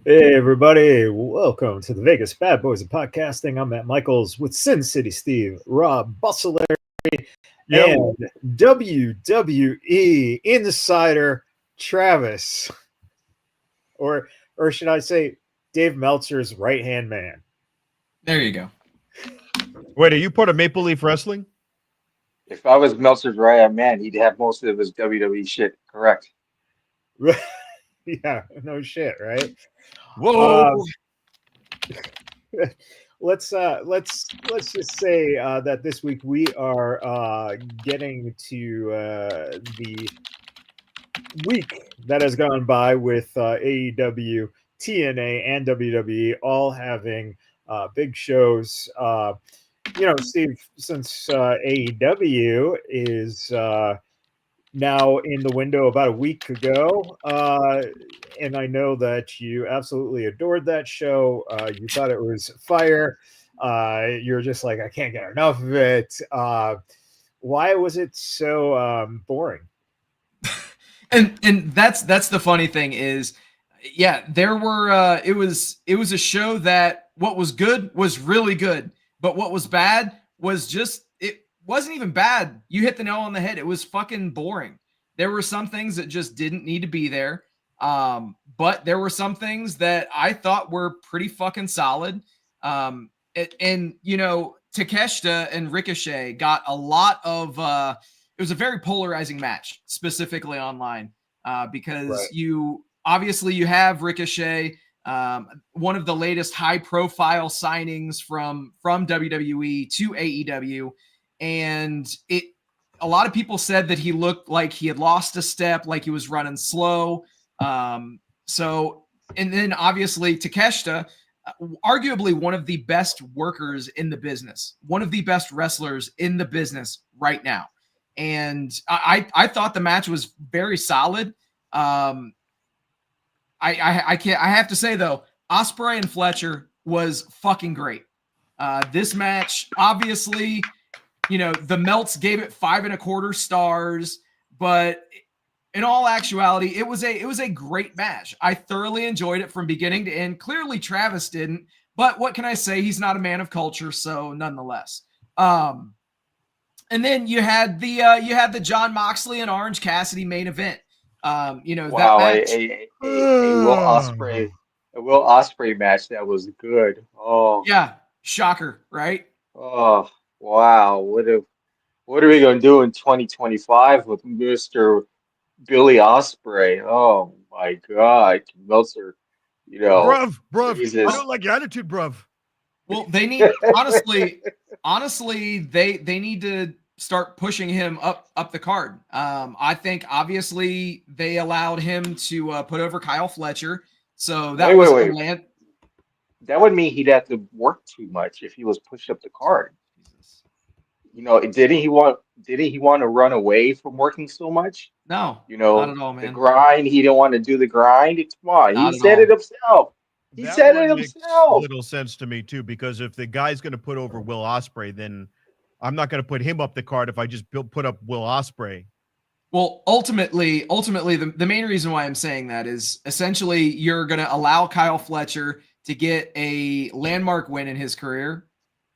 Hey everybody, welcome to the Vegas Bad Boys of Podcasting. I'm Matt Michaels with Sin City Steve, Rob Bustle, Yo, and WWE Insider Travis, or or should I say, Dave Meltzer's right hand man. There you go. wait, are you part of Maple Leaf Wrestling? If I was Meltzer's right man, he'd have most of his WWE shit correct. Yeah, no shit, right? Whoa! Let's just say that this week we are getting to the week that has gone by with AEW, TNA, and WWE all having big shows. Steve, since AEW is now in the window about a week ago, and I know that you absolutely adored that show. You thought it was fire. You're just like, I can't get enough of it. Why was it so boring? And that's the funny thing is, yeah, there were it was a show that what was good was really good, but what was bad was just it wasn't even bad. You hit the nail on the head. It was fucking boring. There were some things that just didn't need to be there. But there were some things that I thought were pretty fucking solid. And Takeshita and Ricochet got a lot of it was a very polarizing match, specifically online, because Right. you have Ricochet, one of the latest high-profile signings from WWE to AEW, and a lot of people said that he looked like he had lost a step, like he was running slow. And then obviously Takeshita, arguably one of the best workers in the business, one of the best wrestlers in the business right now. And I thought the match was very solid. I have to say though, Ospreay and Fletcher was fucking great. This match, obviously, the Melts gave it 5.25 stars, but in all actuality, it was a great match. I thoroughly enjoyed it from beginning to end. Clearly, Travis didn't, but what can I say? He's not a man of culture, so nonetheless. And then you had the John Moxley and Orange Cassidy main event. That Wow, match. a Will Osprey match that was good. Yeah, shocker, right? Oh, wow. What are we gonna do in 2025 with Mr. Billy Osprey? Oh my God, Meltzer, Bruv, I Jesus. don't like your attitude, bruv. Well, they need honestly, they need to start pushing him up the card. I think obviously they allowed him to put over Kyle Fletcher, so that was a Wait. land. That would mean he'd have to work too much if he was pushed up the card. Jesus. Didn't he want to run away from working so much? No, You not know, at all, the man. grind, he didn't want to do the grind. Come on, he Not at said it all. himself. He That said it one makes himself. little sense to me too, because if the guy's going to put over Will Ospreay, then I'm not going to put him up the card if I just put up Will Ospreay. Well, ultimately, the main reason why I'm saying that is essentially you're going to allow Kyle Fletcher to get a landmark win in his career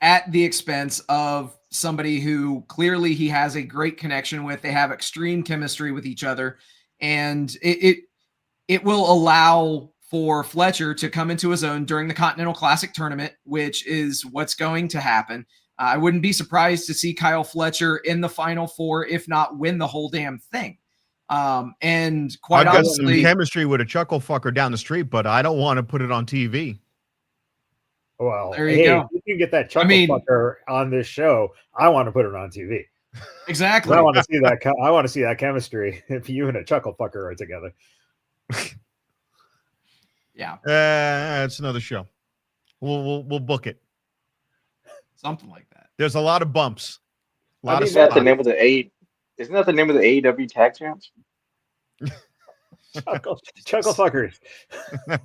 at the expense of somebody who clearly he has a great connection with. They have extreme chemistry with each other, and it will allow for Fletcher to come into his own during the Continental Classic tournament, which is what's going to happen. I wouldn't be surprised to see Kyle Fletcher in the Final Four, if not win the whole damn thing. And quite I've got some honestly, chemistry with a chuckle fucker down the street, but I don't want to put it on TV. Well, there you hey, go. if you can get that chuckle I mean- fucker on this show, I want to put it on TV. exactly. I want to see that. I want to see that chemistry if you and a chuckle fucker are together. Yeah, It's another show. We'll book it. something like that. There's a lot of bumps. A lot of Isn't that the spots. name of the A? Isn't that the name of the AEW tag champs? Chuckle fuckers.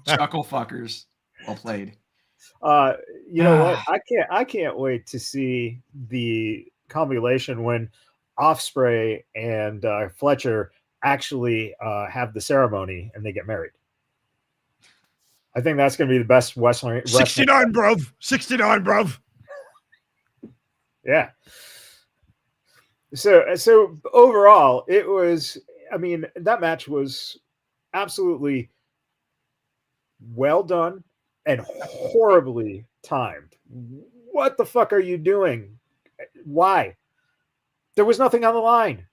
Chuckle fuckers. Well played. You know what? I can't wait to see the combination when Offspray and Fletcher actually have the ceremony and they get married. I think that's going to be the best wrestling. 69, bruv. 69, bruv. Yeah. So overall, it was. I mean, that match was absolutely well done and horribly timed. What the fuck are you doing? Why? There was nothing on the line.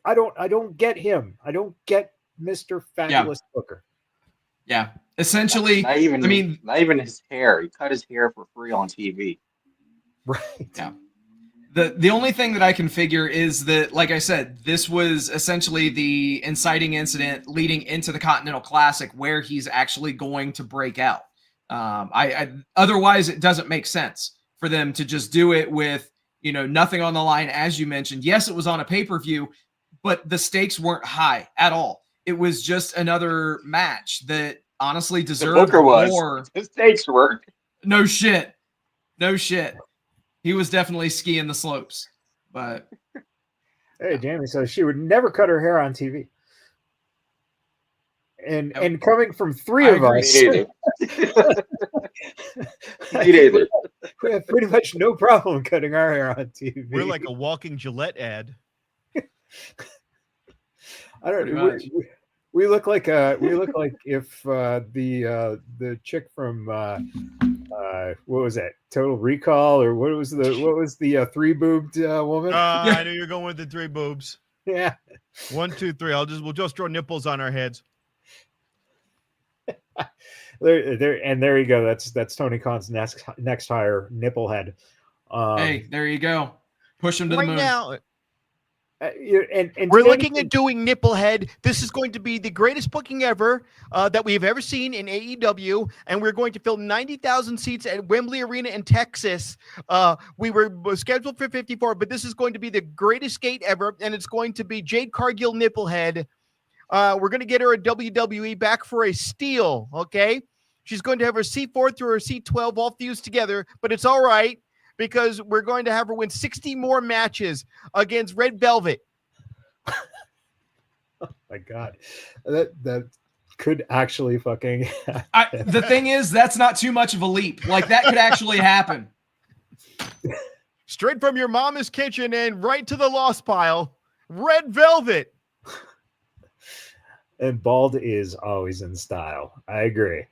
I don't get him. I don't get Mr. Fabulous Booker. Yeah. Essentially, not even his hair. He cut his hair for free on TV. Right. Yeah. The only thing that I can figure is that, like I said, this was essentially the inciting incident leading into the Continental Classic where he's actually going to break out. Otherwise, it doesn't make sense for them to just do it with, nothing on the line, as you mentioned. Yes, it was on a pay-per-view, but the stakes weren't high at all. It was just another match that honestly deserved more. The stakes were. No shit. He was definitely skiing the slopes, but hey, Jamie says she would never cut her hair on TV. And coming from three of us, we have pretty much no problem cutting our hair on TV. We're like a walking Gillette ad. I don't know. We look like if the chick from what was that? Total Recall, or what was the three boobed woman? I knew you're going with the three boobs. Yeah. 1, 2, 3. We'll just draw nipples on our heads. There you go. That's Tony Khan's next hire, Nipplehead. Hey, there you go. Push him to the moon. Now, and we're looking at doing Nipplehead. This is going to be the greatest booking ever that we have ever seen in AEW, and we're going to fill 90,000 seats at Wembley Arena in Texas. We were scheduled for 54, but this is going to be the greatest gate ever, and it's going to be Jade Cargill Nipplehead. We're going to get her a WWE back for a steal, okay? She's going to have her C4 through her C12 all fused together, but it's all right because we're going to have her win 60 more matches against Red Velvet. Oh my God. That could actually fucking the thing is, that's not too much of a leap. Like, that could actually happen. Straight from your mama's kitchen and right to the lost pile. Red Velvet. And bald is always in style. I agree.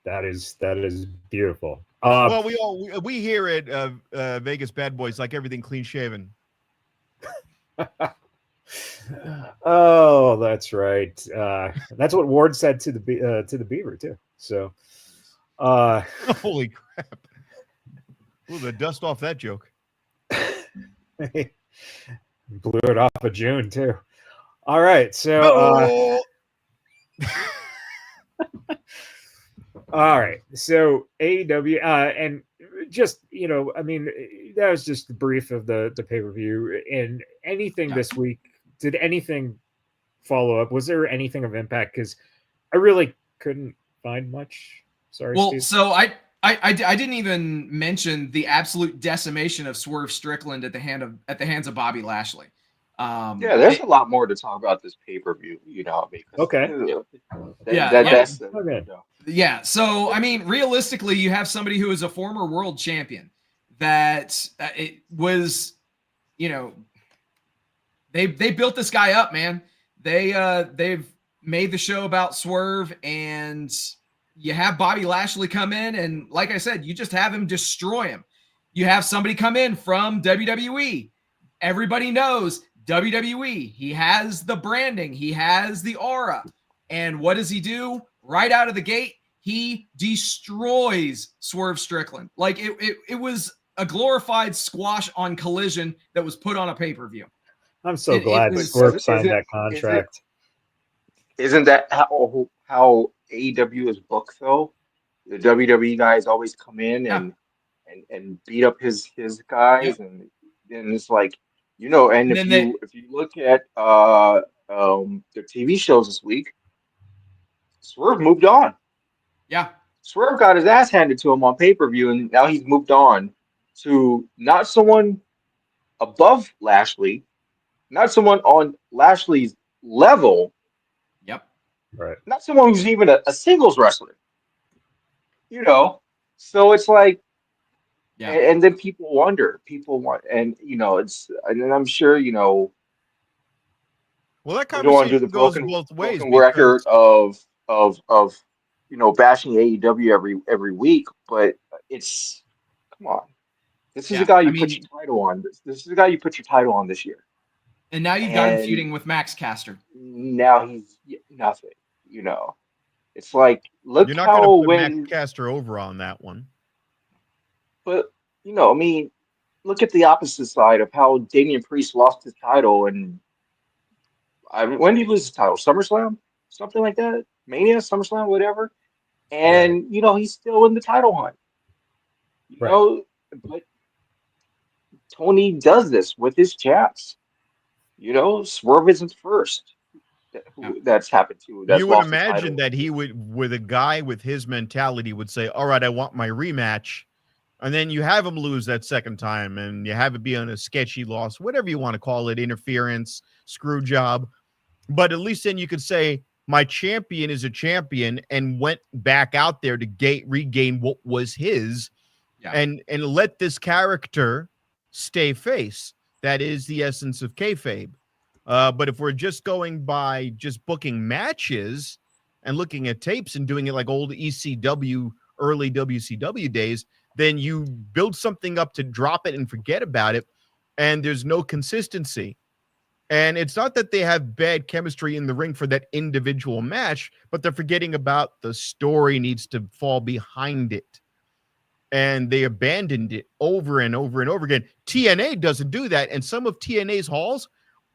That is beautiful. Well, we here at Vegas Badboyz like everything clean shaven. Oh, that's right. That's what Ward said to the Beaver too. So, holy crap! Blew the dust off that joke. Blew it off of June too. All right, so. All right, so AEW, and just I mean, that was just the brief of the pay-per-view. And anything this week, did anything follow up? Was there anything of impact? Because I really couldn't find much. Sorry. Well, Steve. so I didn't even mention the absolute decimation of Swerve Strickland at the hands of Bobby Lashley. There's a lot more to talk about this pay-per-view, because okay. That's okay. Yeah. So, I mean, realistically, you have somebody who is a former world champion that it was, they built this guy up, man. They've made the show about Swerve, and you have Bobby Lashley come in, and like I said, you just have him destroy him. You have somebody come in from WWE. Everybody knows WWE. He has the branding. He has the aura. And what does he do? Right out of the gate, he destroys Swerve Strickland. Like, it was a glorified squash on Collision that was put on a pay-per-view. I'm so glad Swerve signed that contract. Isn't that how AEW is booked, though? The WWE guys always come in and beat up his guys, and then it's like, and if you look at the TV shows this week, Swerve moved on. Yeah. Swerve got his ass handed to him on pay-per-view, and now he's moved on to not someone above Lashley, not someone on Lashley's level. Yep. Right. Not someone who's even a singles wrestler. you know. So it's like, Yeah. and then people wonder, people want, and and then I'm sure, Well, that we don't want to conversation do the goes both ways broken because record of bashing AEW every week, but it's come on. This is the Yeah. guy I you put your mean, title on. This is the guy you put your title on this year. and now you've got him And feuding with Max Caster. now he's nothing, It's like, look you're not going to how put Max when, Caster over on that one. but I mean, look at the opposite side of how Damian Priest lost his title, and when did he lose his title? SummerSlam, something like that. Mania, SummerSlam, whatever. Right. And he's still in the title hunt. Right. But Tony does this with his chaps. Swerve isn't first. Yeah. That's happened to. That's You would lost the imagine title. that he would, with a guy with his mentality, would say, all right, I want my rematch. And then you have him lose that second time and you have it be on a sketchy loss, whatever you want to call it, interference, screw job. But at least then you could say, my champion is a champion and went back out there to regain what was his. Yeah. And let this character stay face. That is the essence of kayfabe. But if we're just going by just booking matches and looking at tapes and doing it like old ECW, early WCW days, then you build something up to drop it and forget about it, and there's no consistency. And it's not that they have bad chemistry in the ring for that individual match, but they're forgetting about the story needs to fall behind it. And they abandoned it over and over and over again. TNA doesn't do that, and some of TNA's halls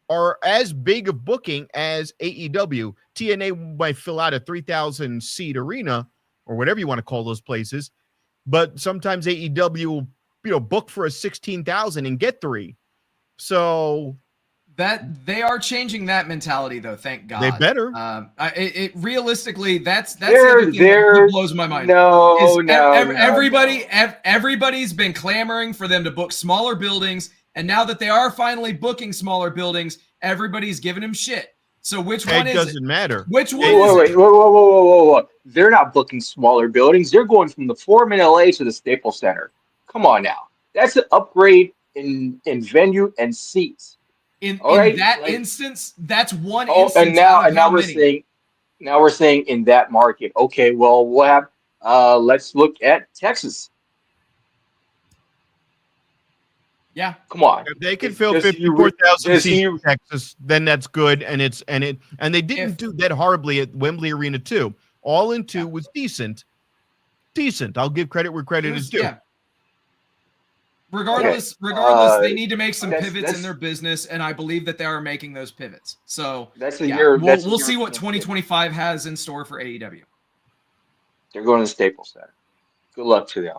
are as big of booking as AEW. TNA might fill out a 3,000 seat arena or whatever you want to call those places, but sometimes AEW will, book for a 16,000 and get 3. So That they are changing that mentality, though. Thank God. they better. It realistically, that's the There, other thing that blows my mind. no, Everybody's been clamoring for them to book smaller buildings, and now that they are finally booking smaller buildings, everybody's giving them shit. So which one is it? It doesn't matter. Which one Wait, is wait, it? whoa. They're not booking smaller buildings. They're going from the Forum in LA to the Staples Center. Come on now. That's an upgrade in venue and seats. In right? that Like, instance, that's one Oh, instance. and now out of how we're many? saying in that market. Okay, well, what happened? Let's look at Texas. Yeah. Come on. If they can Does fill he 54,000 does seats he- in Texas, then that's good. And they didn't do that horribly at Wembley Arena too. All in two was decent. I'll give credit where credit is due. Yeah. Regardless, they need to make some pivots in their business, and I believe that they are making those pivots. So That's a year. We'll see what 2025 has in store for AEW. They're going to the Staples Center. Good luck to them.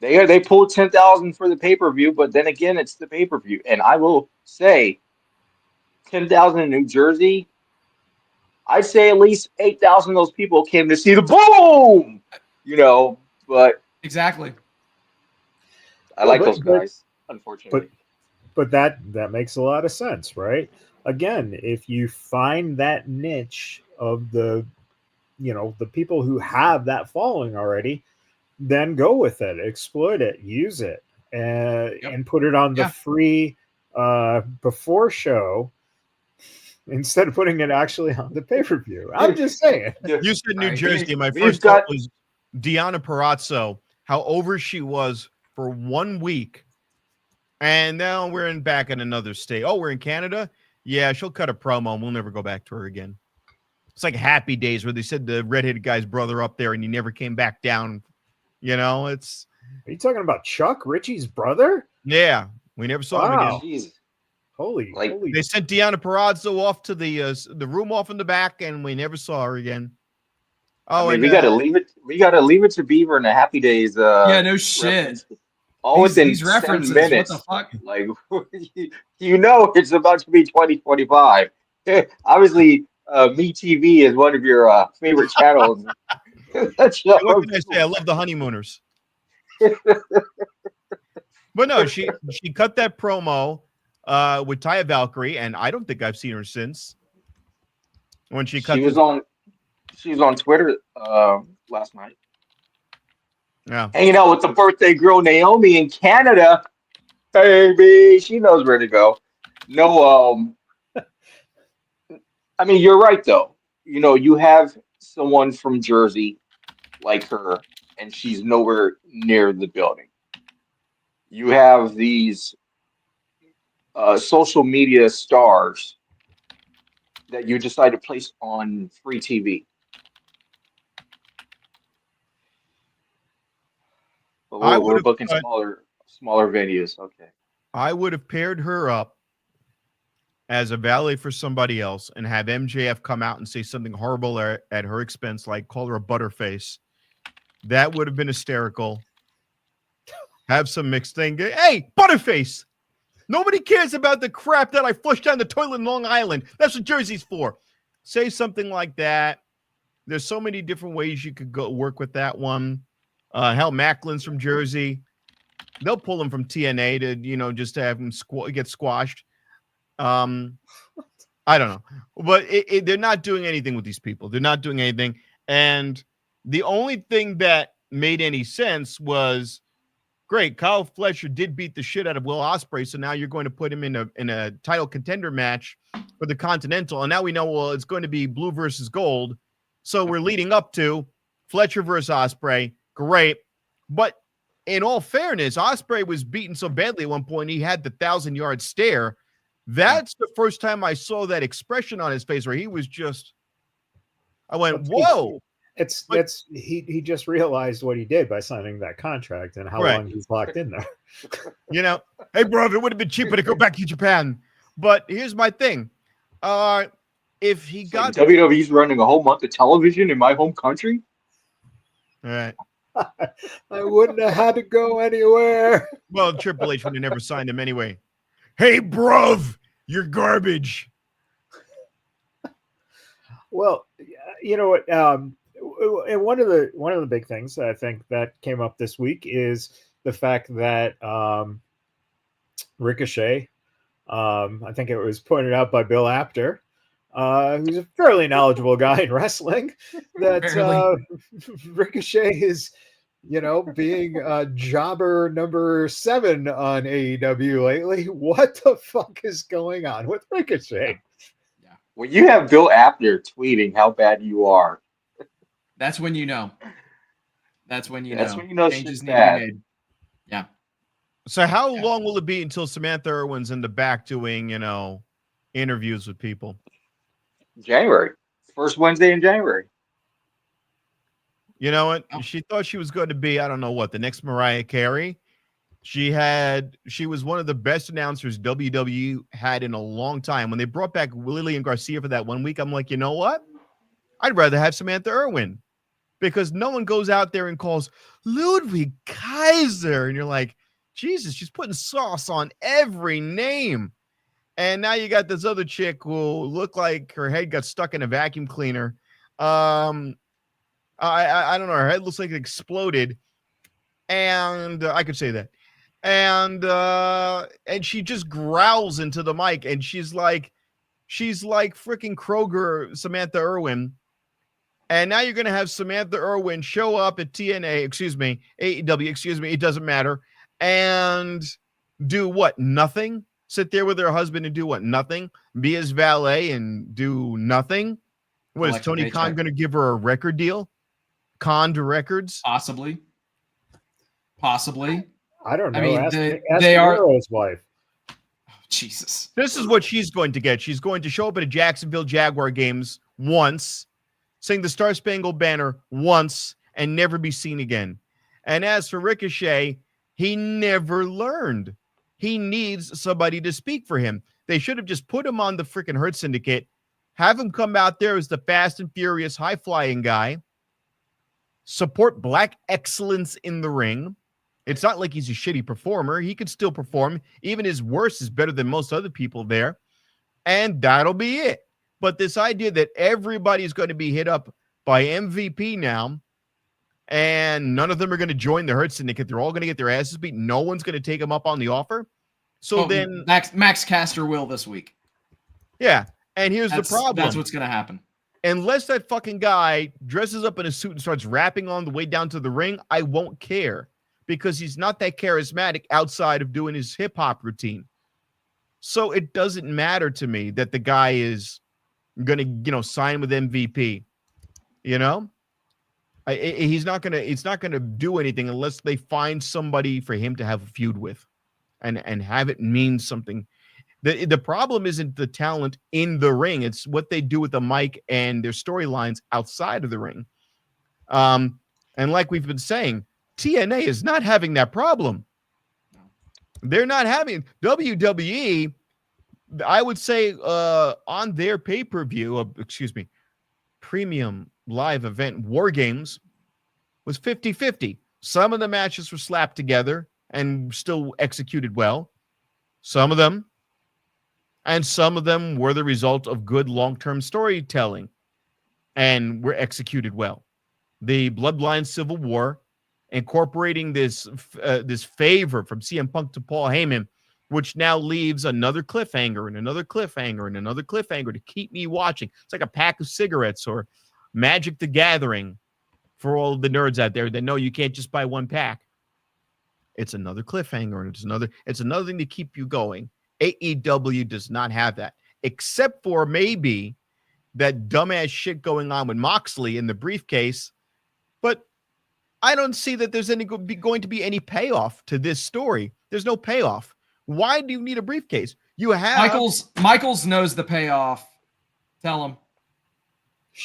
They pulled 10,000 for the pay-per-view, but then again, it's the pay-per-view. And I will say 10,000 in New Jersey, I'd say at least 8,000 of those people came to see the boom, but exactly. I like those guys, unfortunately. But that makes a lot of sense, right? Again, if you find that niche of the people who have that following already, then go with it, exploit it, use it, and put it on the free before show instead of putting it actually on the pay-per-view. I'm just saying. You said New Jersey. My first thought was Deonna Purrazzo, how over she was for 1 week. And now we're back in another state. Oh, we're in Canada? Yeah, she'll cut a promo and we'll never go back to her again. It's like Happy Days where they said the redheaded guy's brother up there and he never came back down. It's... Are you talking about Chuck, Richie's brother? Yeah, we never saw him again. Jeez. Holy. They sent Deonna Purrazzo off to the room off in the back and we never saw her again. Oh, I mean, we gotta leave it. We gotta leave it to Beaver and the Happy Days. Yeah, no shit. All within these references. 7 minutes. What the fuck? Like, it's about to be 2025. Obviously, MeTV is one of your favorite channels. What can I say? I love the Honeymooners. But no, she cut that promo with Taya Valkyrie, and I don't think I've seen her since. When she was on Twitter last night. Yeah. hanging out with the birthday girl Naomi in Canada. Baby, she knows where to go. No, I mean, you're right though. You have someone from Jersey like her, and she's nowhere near the building. You have these social media stars that you decide to place on free TV. But I we're would booking have smaller venues. Okay. I would have paired her up as a valet for somebody else and have MJF come out and say something horrible at her expense, like call her a butterface. That would have been hysterical. Have some mixed thing. Hey, butterface! Nobody cares about the crap that I flushed down the toilet in Long Island. That's what Jersey's for. Say something like that. There's so many different ways you could go work with that one. Hell, Macklin's from Jersey. They'll pull him from TNA to, just to have him get squashed. I don't know. But they're not doing anything with these people. They're not doing anything. And the only thing that made any sense was, great, Kyle Fletcher did beat the shit out of Will Ospreay, so now you're going to put him in a title contender match for the Continental, and now we know, well, it's going to be blue versus gold. So we're leading up to Fletcher versus Ospreay. Great. But in all fairness, Ospreay was beaten so badly at one point, he had the 1,000-yard stare. That's the first time I saw that expression on his face where he was just, I went, whoa. He just realized what he did by signing that contract and how long he's locked in there. Hey, bro, it would have been cheaper to go back to Japan. But here's my thing. If he got WWE's running a whole month of television in my home country. All right. I wouldn't have had to go anywhere. Well, Triple H would have never signed him anyway. Hey, bruv, you're garbage. Well, you know what? And one of the big things that I think that came up this week is the fact that Ricochet, I think it was pointed out by Bill Apter, who's a fairly knowledgeable guy in wrestling, that Ricochet is, being jobber number 7 on AEW lately. What the fuck is going on with Ricochet? Yeah. When you have Bill Apter tweeting how bad you are, that's when you know. That's when you know. That's when you know changes shit's need bad. to be made. Yeah. So how long will it be until Samantha Irwin's in the back doing, interviews with people? January. First Wednesday in January. You know what? She thought she was going to be, I don't know what, the next Mariah Carey. She was one of the best announcers WWE had in a long time. When they brought back Lillian Garcia for that 1 week, I'm like, you know what? I'd rather have Samantha Irwin, because no one goes out there and calls Ludwig Kaiser. And you're like, Jesus, she's putting sauce on every name. And now you got this other chick who looked like her head got stuck in a vacuum cleaner. I don't know. Her head looks like it exploded. And I could say that. And she just growls into the mic, and she's like freaking Kroger, Samantha Irwin. And now you're going to have Samantha Irwin show up at AEW, it doesn't matter, and do what? Nothing? Sit there with her husband and do what? Nothing? Be his valet and do nothing? What, is Tony Khan going to give her a record deal? Khan to Records? Possibly. I don't know. I mean, ask they are Hero's wife. Oh, Jesus. This is what she's going to get. She's going to show up at a Jacksonville Jaguar games once, sing the Star Spangled Banner once, and never be seen again. And as for Ricochet, he never learned. He needs somebody to speak for him. They should have just put him on the freaking Hurt Syndicate, have him come out there as the fast and furious, high-flying guy, support black excellence in the ring. It's not like he's a shitty performer. He could still perform. Even his worst is better than most other people there. And that'll be it. But this idea that everybody's going to be hit up by MVP now, and none of them are going to join the Hurt Syndicate. They're all going to get their asses beat. No one's going to take them up on the offer. So then Max Caster will this week. Yeah. And here's the problem. That's what's going to happen. Unless that fucking guy dresses up in a suit and starts rapping on the way down to the ring, I won't care because he's not that charismatic outside of doing his hip hop routine. So it doesn't matter to me that the guy is going to, sign with MVP. He's not going to do anything unless they find somebody for him to have a feud with and have it mean something. The problem isn't the talent in the ring. It's what they do with the mic and their storylines outside of the ring. And like we've been saying, TNA is not having that problem. They're not having WWE. I would say on their pay-per-view, premium live event War Games was 50-50. Some of the matches were slapped together and still executed well. Some of them were the result of good long-term storytelling and were executed well. The Bloodline Civil War, incorporating this favor from CM Punk to Paul Heyman, which now leaves another cliffhanger and another cliffhanger and another cliffhanger to keep me watching. It's like a pack of cigarettes or Magic the Gathering for all the nerds out there that know you can't just buy one pack. It's another cliffhanger and it's another thing to keep you going. AEW does not have that, except for maybe that dumbass shit going on with Moxley in the briefcase. But I don't see that there's going to be any payoff to this story. There's no payoff. Why do you need a briefcase? You have Michaels knows the payoff. Tell him.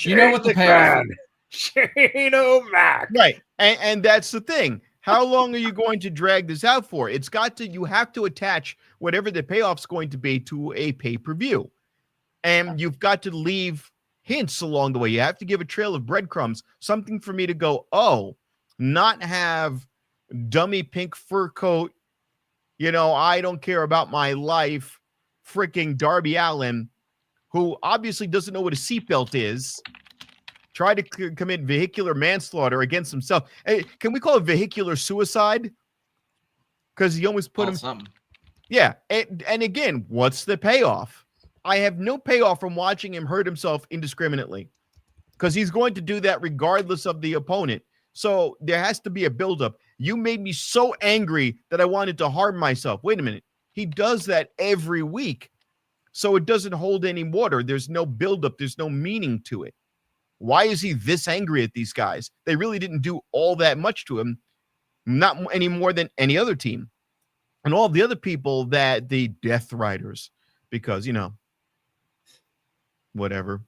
You know what the payoff is. Shane O'Mac. Right. And that's the thing. How long are you going to drag this out for? You have to attach whatever the payoff's going to be to a pay-per-view. And you've got to leave hints along the way. You have to give a trail of breadcrumbs, something for me to go, not have dummy pink fur coat, I don't care about my life, freaking Darby Allin, who obviously doesn't know what a seatbelt is, try to commit vehicular manslaughter against himself. Hey, can we call it vehicular suicide? Because he almost put him. Something. Yeah. And again, what's the payoff? I have no payoff from watching him hurt himself indiscriminately because he's going to do that regardless of the opponent. So there has to be a buildup. You made me so angry that I wanted to harm myself. Wait a minute. He does that every week. So it doesn't hold any water. There's no buildup. There's no meaning to it. Why is he this angry at these guys? They really didn't do all that much to him, not any more than any other team. And all the other people that the Death Riders, because, whatever.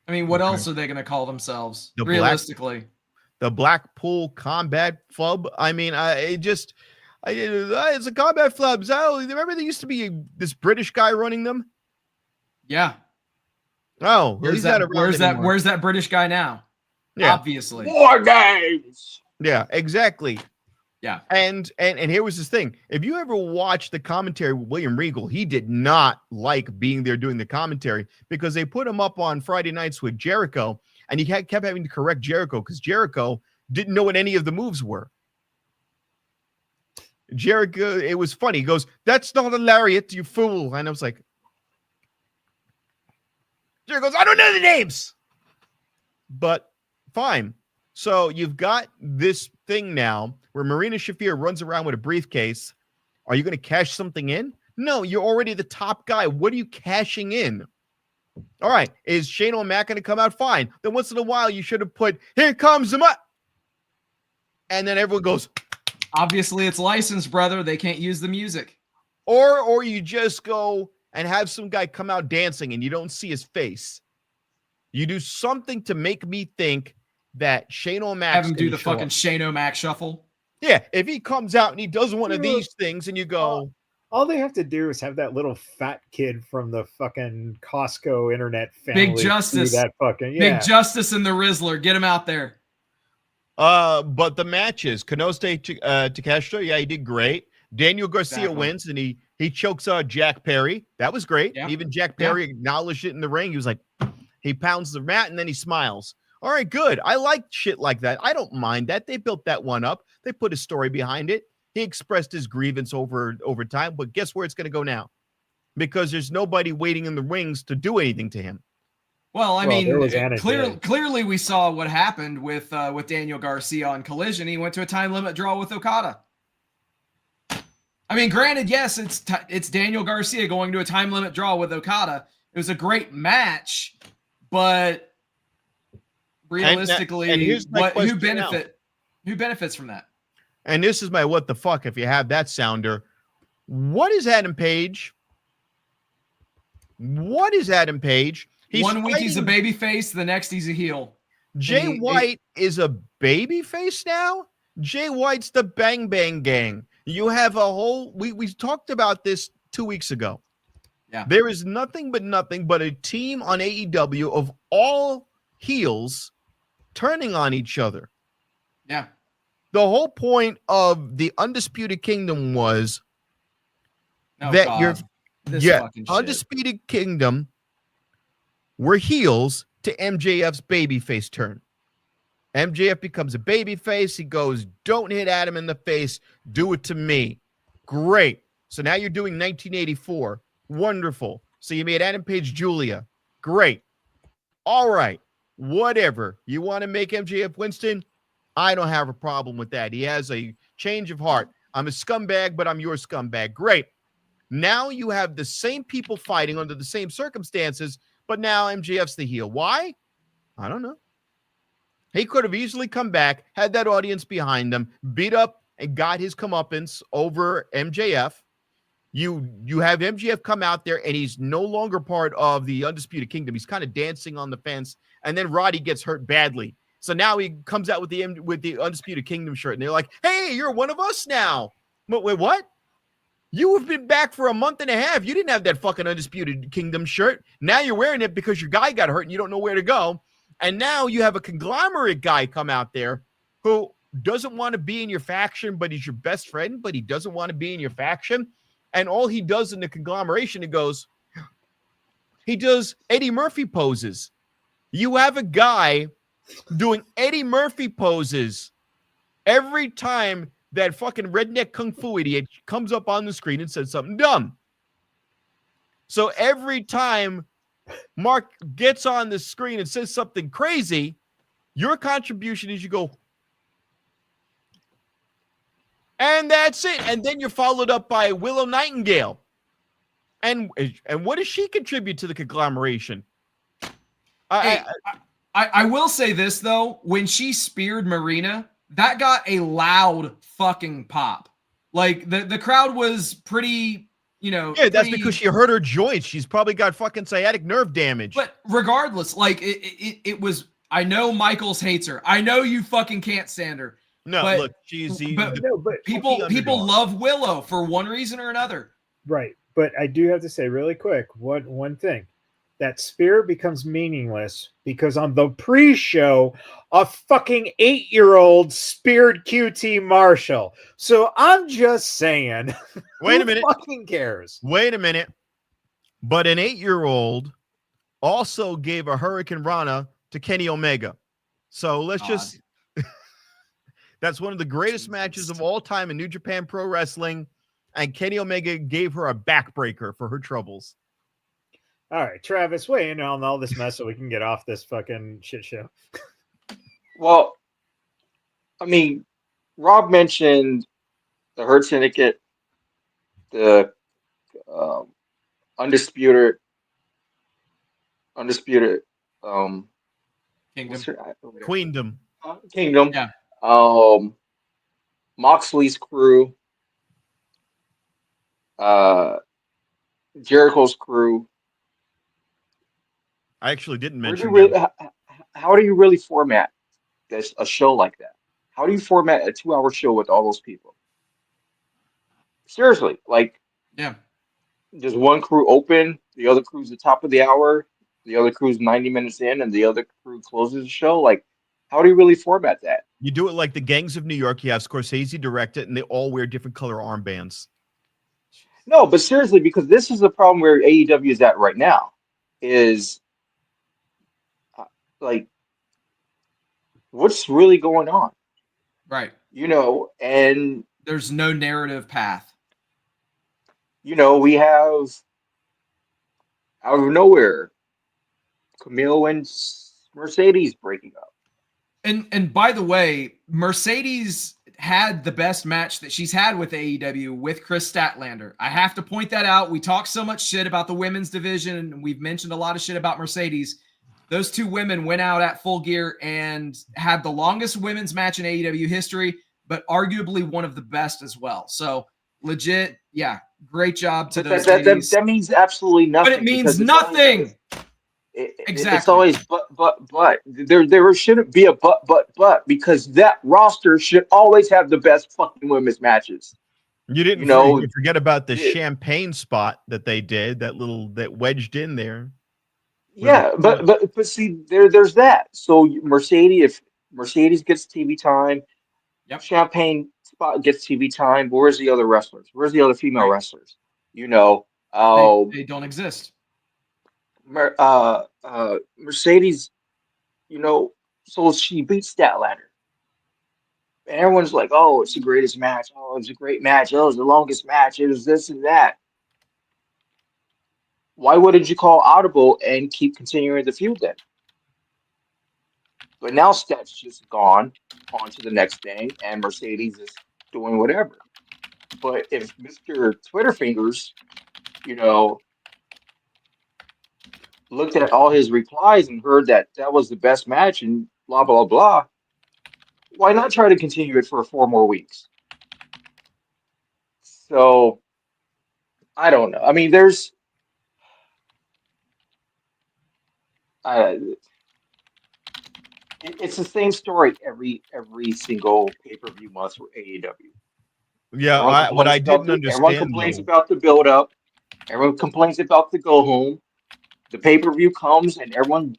I mean, what else are they going to call themselves, The realistically? The Blackpool Combat Club. I mean, it's a combat club. Remember there used to be this British guy running them? Yeah. Oh, where's that British guy now? Yeah. Obviously. War Games. Yeah, exactly. Yeah. And here was this thing. If you ever watched the commentary with William Regal, he did not like being there doing the commentary because they put him up on Friday nights with Jericho, and he kept having to correct Jericho because Jericho didn't know what any of the moves were. Jericho, it was funny. He goes, "That's not a lariat, you fool." And I was like, Jericho goes, "I don't know the names." But fine. So you've got this thing now where Marina Shafir runs around with a briefcase. Are you going to cash something in? No, you're already the top guy. What are you cashing in? All right. Is Shane O'Mac going to come out? Fine. Then once in a while, you should have put, "Here comes the and then everyone goes. Obviously, it's licensed, brother. They can't use the music. Or you just go and have some guy come out dancing and you don't see his face. You do something to make me think that Shane O'Mac. Have him do the fucking Shane O'Mac shuffle. Yeah, if he comes out and he does one of these things and you go. All they have to do is have that little fat kid from the fucking Costco internet family. Big Justice. That fucking, yeah. Big Justice and the Rizzler. Get him out there. But the matches, Konosuke Takeshita, yeah, he did great. Daniel Garcia wins and he chokes Jack Perry. That was great. Yeah. Even Jack Perry acknowledged it in the ring. He was like, he pounds the mat and then he smiles. All right, good. I like shit like that. I don't mind that. They built that one up. They put a story behind it. He expressed his grievance over time, but guess where it's going to go now? Because there's nobody waiting in the rings to do anything to him. Well, I Well, there mean, was Anna Jay. clearly we saw what happened with Daniel Garcia on Collision. He went to a time limit draw with Okada. I mean, granted, yes, it's Daniel Garcia going to a time limit draw with Okada. It was a great match, but realistically, and here's my who question benefits from that? And this is my what the fuck if you have that sounder. What is Adam Page? What is Adam Page? One week he's a baby face, the next he's a heel. Jay White is a baby face now? Jay White's the Bang Bang Gang. You have a whole we talked about this 2 weeks ago. Yeah. There is nothing but a team on AEW of all heels turning on each other. Yeah. The whole point of the Undisputed Kingdom was Undisputed Kingdom were heels to MJF's babyface turn. MJF becomes a babyface. He goes, don't hit Adam in the face. Do it to me. Great. So now you're doing 1984. Wonderful. So you made Adam Page Julia. Great. All right. Whatever. You want to make MJF Winston? I don't have a problem with that. He has a change of heart. I'm a scumbag, but I'm your scumbag. Great. Now you have the same people fighting under the same circumstances, but now MJF's the heel. Why? I don't know. He could have easily come back, had that audience behind him, beat up and got his comeuppance over MJF. You have MJF come out there and he's no longer part of the Undisputed Kingdom. He's kind of dancing on the fence, and then Roddy gets hurt badly. So now he comes out with the Undisputed Kingdom shirt, and they're like, "Hey, you're one of us now." Wait, what? You have been back for a month and a half. You didn't have that fucking Undisputed Kingdom shirt. Now you're wearing it because your guy got hurt and you don't know where to go. And now you have a conglomerate guy come out there who doesn't want to be in your faction, but he's your best friend, but he doesn't want to be in your faction. And all he does in the conglomeration, he does Eddie Murphy poses. You have a guy doing Eddie Murphy poses every time that fucking redneck kung fu idiot comes up on the screen and says something dumb. So every time Mark gets on the screen and says something crazy, your contribution is you go, and that's it. And then you're followed up by Willow Nightingale. And what does she contribute to the conglomeration? I will say this, though. When she speared Marina, that got a loud fucking pop. Like, the crowd was pretty, that's because she hurt her joints. She's probably got fucking sciatic nerve damage. But regardless, like, it was, I know Michaels hates her. I know you fucking can't stand her. No, but, look, people love Willow for one reason or another. Right. But I do have to say really quick, one thing. That spear becomes meaningless because on the pre-show, a fucking 8-year-old speared QT Marshall. So I'm just saying. Wait a minute. Who fucking cares? Wait a minute. But an 8-year-old also gave a Hurricane Rana to Kenny Omega. So let's just. That's one of the greatest matches of all time in New Japan Pro Wrestling. And Kenny Omega gave her a backbreaker for her troubles. All right, Travis, weigh in on all this mess so we can get off this fucking shit show. Well, I mean, Rob mentioned the Hurt Syndicate, the undisputed Queendom. Kingdom. Yeah. Moxley's crew, Jericho's crew. I actually didn't mention how do you really format a show like that? How do you format a 2-hour show with all those people? Seriously, like, yeah, does one crew open, the other crew's the top of the hour, the other crew's 90 minutes in, and the other crew closes the show? Like, how do you really format that? You do it like the Gangs of New York. You have Scorsese direct it, and they all wear different color armbands. No, but seriously, because this is the problem where AEW is at right now, is like, what's really going on? Right. And there's no narrative path. We have out of nowhere Camille and Mercedes breaking up. And by the way, Mercedes had the best match that she's had with AEW with Chris Statlander. I have to point that out. We talk so much shit about the women's division, and we've mentioned a lot of shit about Mercedes. Those two women went out at Full Gear and had the longest women's match in AEW history, but arguably one of the best as well. So legit, yeah, great job to those ladies. That means absolutely nothing. But it means nothing. Exactly. It's always but. There shouldn't be a but because that roster should always have the best fucking women's matches. You didn't you forget about the champagne spot that they did, that wedged in there. Yeah, but see, there's that. So if Mercedes gets TV time, yep. Champagne spot gets TV time. Where's the other wrestlers? Where's the other female wrestlers? They don't exist. Mercedes, so she beats Statlander. And everyone's like, oh, it's the greatest match. Oh, it's a great match. Oh, it's the longest match. It was this and that. Why wouldn't you call audible and keep continuing the feud then? But now Stat's just gone on to the next thing, and Mercedes is doing whatever. But if Mr. Twitter Fingers, looked at all his replies and heard that was the best match and blah, blah, blah, why not try to continue it for 4 more weeks? So, I don't know. I mean, it's the same story every single pay-per-view month for AEW. Yeah, what I didn't understand. Everyone complains about the build-up. Everyone complains about the go-home. The pay-per-view comes and everyone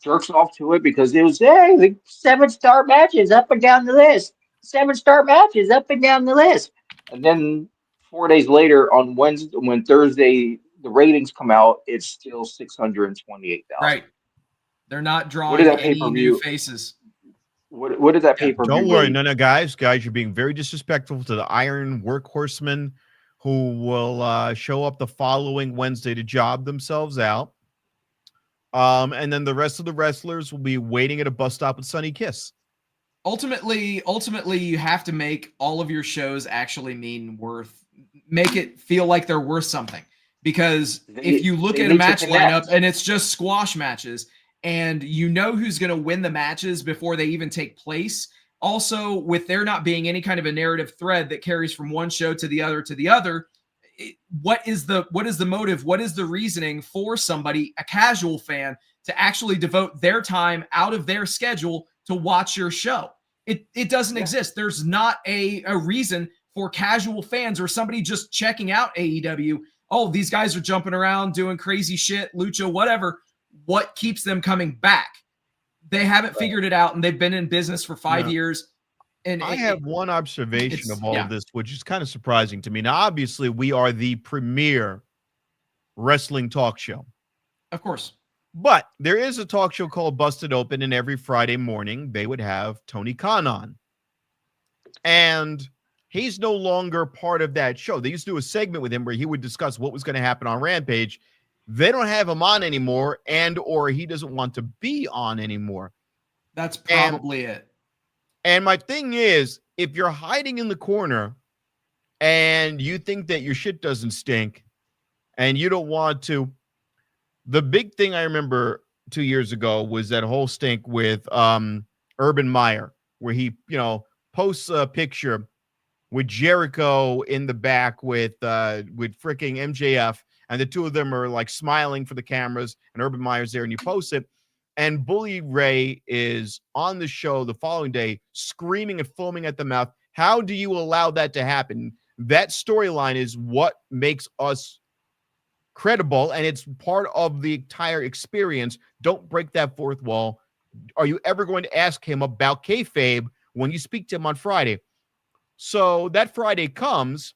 jerks off to it because it was, the 7-star matches up and down the list. 7-star matches up and down the list. And then 4 days later on Wednesday, when Thursday the ratings come out, it's still 628,000. Right. They're not drawing any new faces. What did that pay-per-view? Don't worry, no, guys, you're being very disrespectful to the Iron Workhorsemen who will show up the following Wednesday to job themselves out. And then the rest of the wrestlers will be waiting at a bus stop with Sunny Kiss. Ultimately, you have to make all of your shows actually make it feel like they're worth something. Because if you look at a match lineup and it's just squash matches and you know who's going to win the matches before they even take place, also, with there not being any kind of a narrative thread that carries from one show to the other, what is the motive? What is the reasoning for somebody, a casual fan, to actually devote their time out of their schedule to watch your show? It doesn't exist. There's not a reason for casual fans or somebody just checking out AEW. Oh, these guys are jumping around doing crazy shit, lucha, whatever. What keeps them coming back? They haven't figured it out, and they've been in business for 5 years. And I have one observation of all of this, which is kind of surprising to me. Now, obviously, we are the premier wrestling talk show. Of course. But there is a talk show called Busted Open, and every Friday morning, they would have Tony Khan on. And he's no longer part of that show. They used to do a segment with him where he would discuss what was going to happen on Rampage. They don't have him on anymore, or he doesn't want to be on anymore. That's probably it. And my thing is, if you're hiding in the corner and you think that your shit doesn't stink and you don't want to, the big thing I remember 2 years ago was that whole stink with Urban Meyer, where he, posts a picture with Jericho in the back with freaking MJF. And the two of them are like smiling for the cameras, and Urban Meyer's there, and you post it. And Bully Ray is on the show the following day, screaming and foaming at the mouth. How do you allow that to happen? That storyline is what makes us credible, and it's part of the entire experience. Don't break that fourth wall. Are you ever going to ask him about kayfabe when you speak to him on Friday? So that Friday comes,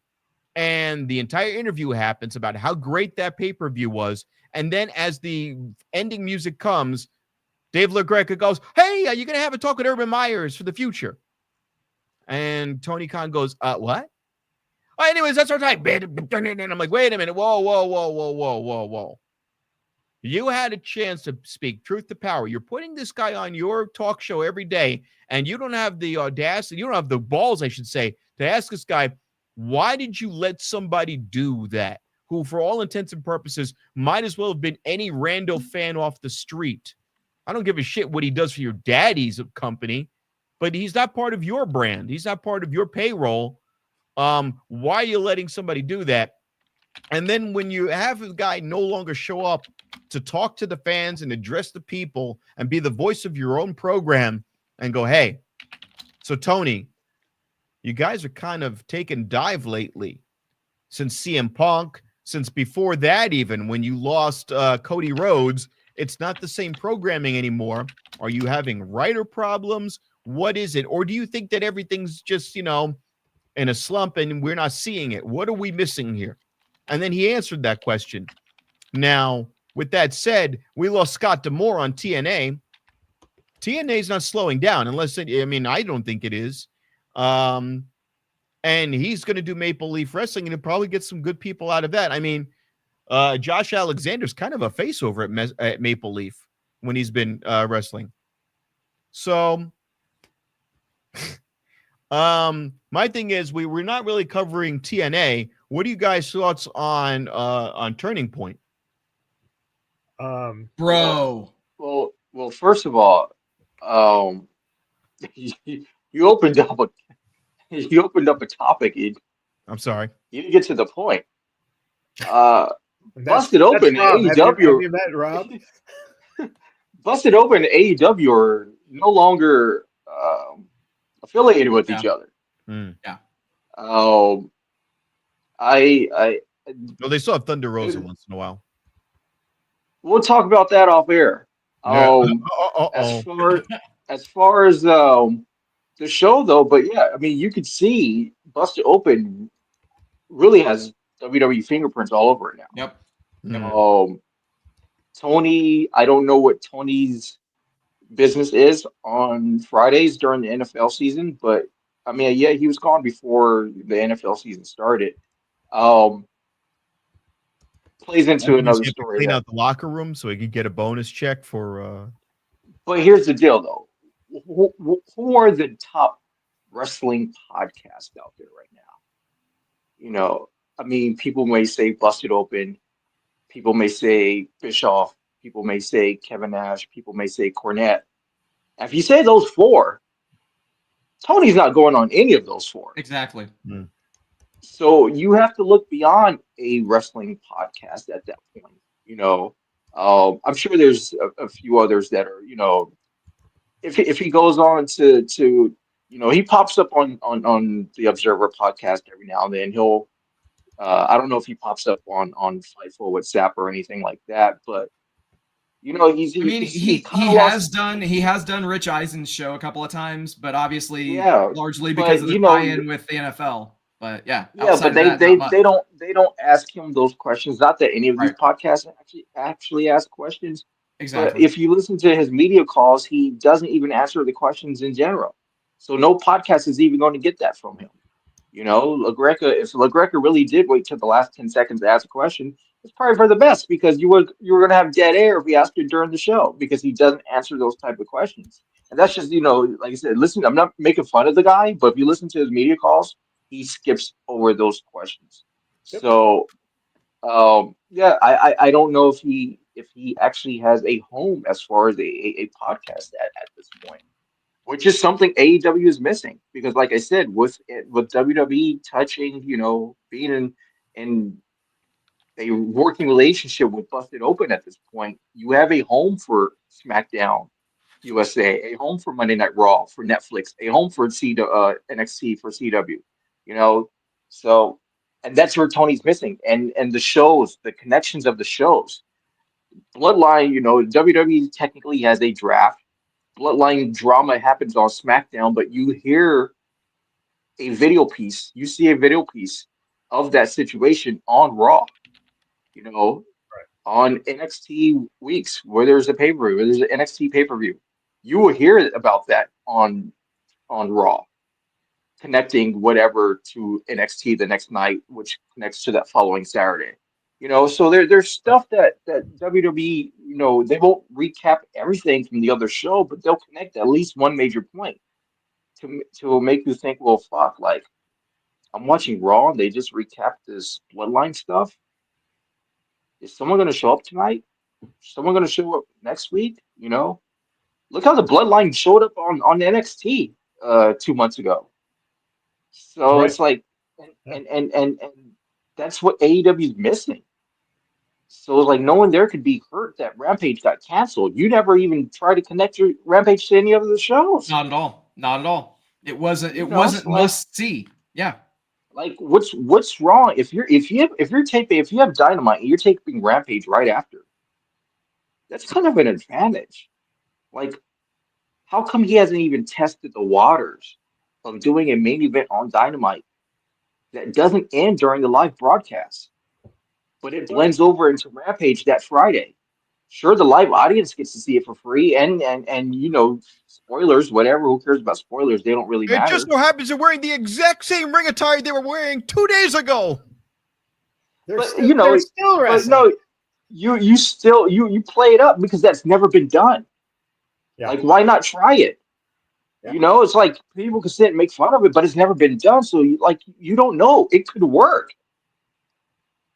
and the entire interview happens about how great that pay-per-view was. And then as the ending music comes, Dave LaGreca goes, hey, are you going to have a talk with Urban Myers for the future? And Tony Khan goes, what? Anyways, that's our time. And I'm like, wait a minute. Whoa. You had a chance to speak truth to power. You're putting this guy on your talk show every day, and you don't have the audacity, you don't have the balls, I should say, to ask this guy, why did you let somebody do that? Who, for all intents and purposes, might as well have been any rando fan off the street. I don't give a shit what he does for your daddy's company, but he's not part of your brand. He's not part of your payroll. Why are you letting somebody do that? And then when you have a guy no longer show up to talk to the fans and address the people and be the voice of your own program and go, hey, so Tony, you guys are kind of taking dive lately since CM Punk, since before that, even when you lost Cody Rhodes, it's not the same programming anymore. Are you having writer problems? What is it? Or do you think that everything's just, in a slump and we're not seeing it? What are we missing here? And then he answered that question. Now, with that said, we lost Scott D'Amore on TNA. TNA is not slowing down unless, I don't think it is. And he's going to do Maple Leaf Wrestling and he'll probably get some good people out of that. Josh Alexander's kind of a face over at Maple Leaf when he's been wrestling. So, my thing is we're not really covering TNA. What are you guys' thoughts on Turning Point? Bro. Well, first of all, you opened up a topic. I'm sorry. You didn't get to the point. That's Busted Open Rob. AEW. Have you met Rob? Busted Open and AEW are no longer affiliated with each other. Yeah. Well, they still have Thunder Rosa once in a while. We'll talk about that off air. As far as the show though, but yeah, you could see Busted Open really has WWE fingerprints all over it now. Yep. Tony, I don't know what Tony's business is on Fridays during the NFL season, but yeah, he was gone before the NFL season started. Plays into another story. Clean out the locker room so he could get a bonus check for. But here's the deal, though. Who are the top wrestling podcasts out there right now? People may say Busted Open. People may say Bischoff. People may say Kevin Nash. People may say Cornette. If you say those four, Tony's not going on any of those four. Exactly. So you have to look beyond a wrestling podcast at that point. I'm sure there's a few others that are, if he goes on to he pops up on the Observer podcast every now and then. He'll I don't know if he pops up on Fightful with Sap or anything like that, but he has done Rich Eisen's show a couple of times, but obviously largely because of the tie-in with the NFL. But yeah, but they don't ask him those questions. Not that any of these podcasts actually ask questions. Exactly. But if you listen to his media calls, he doesn't even answer the questions in general. So no podcast is even going to get that from him. If LaGreca really did wait till the last 10 seconds to ask a question, it's probably for the best because you were going to have dead air if he asked it during the show because he doesn't answer those type of questions. And that's just, like I said, listen, I'm not making fun of the guy, but if you listen to his media calls, he skips over those questions. Yep. So, I don't know if he actually has a home as far as a podcast at this point, which is something AEW is missing because, like I said, with WWE touching, being in a working relationship with Busted Open at this point, you have a home for SmackDown USA, a home for Monday Night Raw for Netflix, a home for NXT for CW. So, and that's where Tony's missing, and the shows, the connections of the shows. Bloodline, WWE technically has a draft. Bloodline drama happens on SmackDown, but you hear a video piece, you see a video piece of that situation on Raw. On NXT weeks where there's a pay-per-view, where there's an NXT pay-per-view, you will hear about that on Raw. Connecting whatever to NXT the next night, which connects to that following Saturday. So there's stuff that WWE they won't recap everything from the other show, but they'll connect at least one major point to make you think, well, fuck, like I'm watching Raw and they just recapped this Bloodline stuff. Is someone going to show up tonight? Is someone going to show up next week? Look how the Bloodline showed up on NXT 2 months ago. So Right. it's like, and that's what AEW is missing. So like no one there could be hurt that Rampage got canceled. You never even try to connect your Rampage to any of the shows. Not at all. Not at all. It wasn't it's like, must see. Yeah. Like what's wrong if you have Dynamite and you're taping Rampage right after? That's kind of an advantage. Like, how come he hasn't even tested the waters of doing a main event on Dynamite that doesn't end during the live broadcast, but it blends over into Rampage that Friday? Sure, the live audience gets to see it for free, and spoilers, whatever. Who cares about spoilers? They don't really It matter. just so happens they're wearing the exact same ring attire they were wearing 2 days ago. They're But still, they're still wrestling. no, you still play it up because that's never been done. Yeah. Like, why not try it? Yeah. It's like people can sit and make fun of it, but it's never been done. So you don't know. It could work.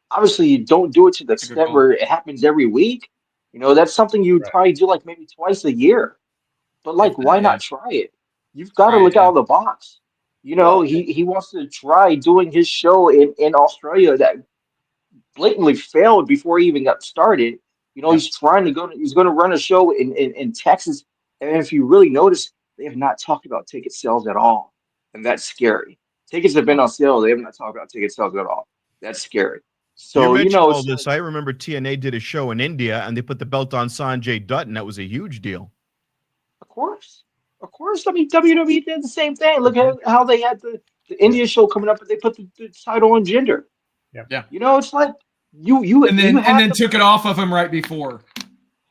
Obviously, you don't do it to the extent where it happens every week. That's something you would probably do like maybe twice a year. But like, why not try it? You've got to look out of the box. He wants to try doing his show in Australia that blatantly failed before he even got started. He's trying to he's going to run a show in Texas. And if you really notice, they have not talked about ticket sales at all. And that's scary. Tickets have been on sale. They have not talked about ticket sales at all. That's scary. So, you mentioned all this. I remember TNA did a show in India and they put the belt on Sanjay Dutt, and that was a huge deal. Of course. I mean, WWE did the same thing. Look at how they had the India show coming up, but they put the title on Jinder. Yeah. It's like you and then took it off of him right before.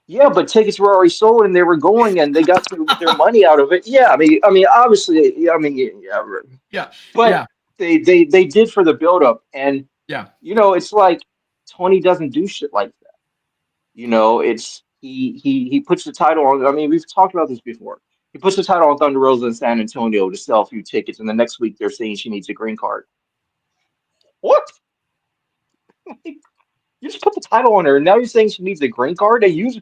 Yeah, but tickets were already sold and they were going and they got their money out of it. Yeah, I mean, obviously, Yeah. But they did for the build up, and it's like Tony doesn't do shit like that. It's he puts the title on. I mean, we've talked about this before. He puts the title on Thunder Rosa in San Antonio to sell a few tickets, and the next week they're saying she needs a green card. What? You just put the title on her, and now you're saying she needs a green card? They use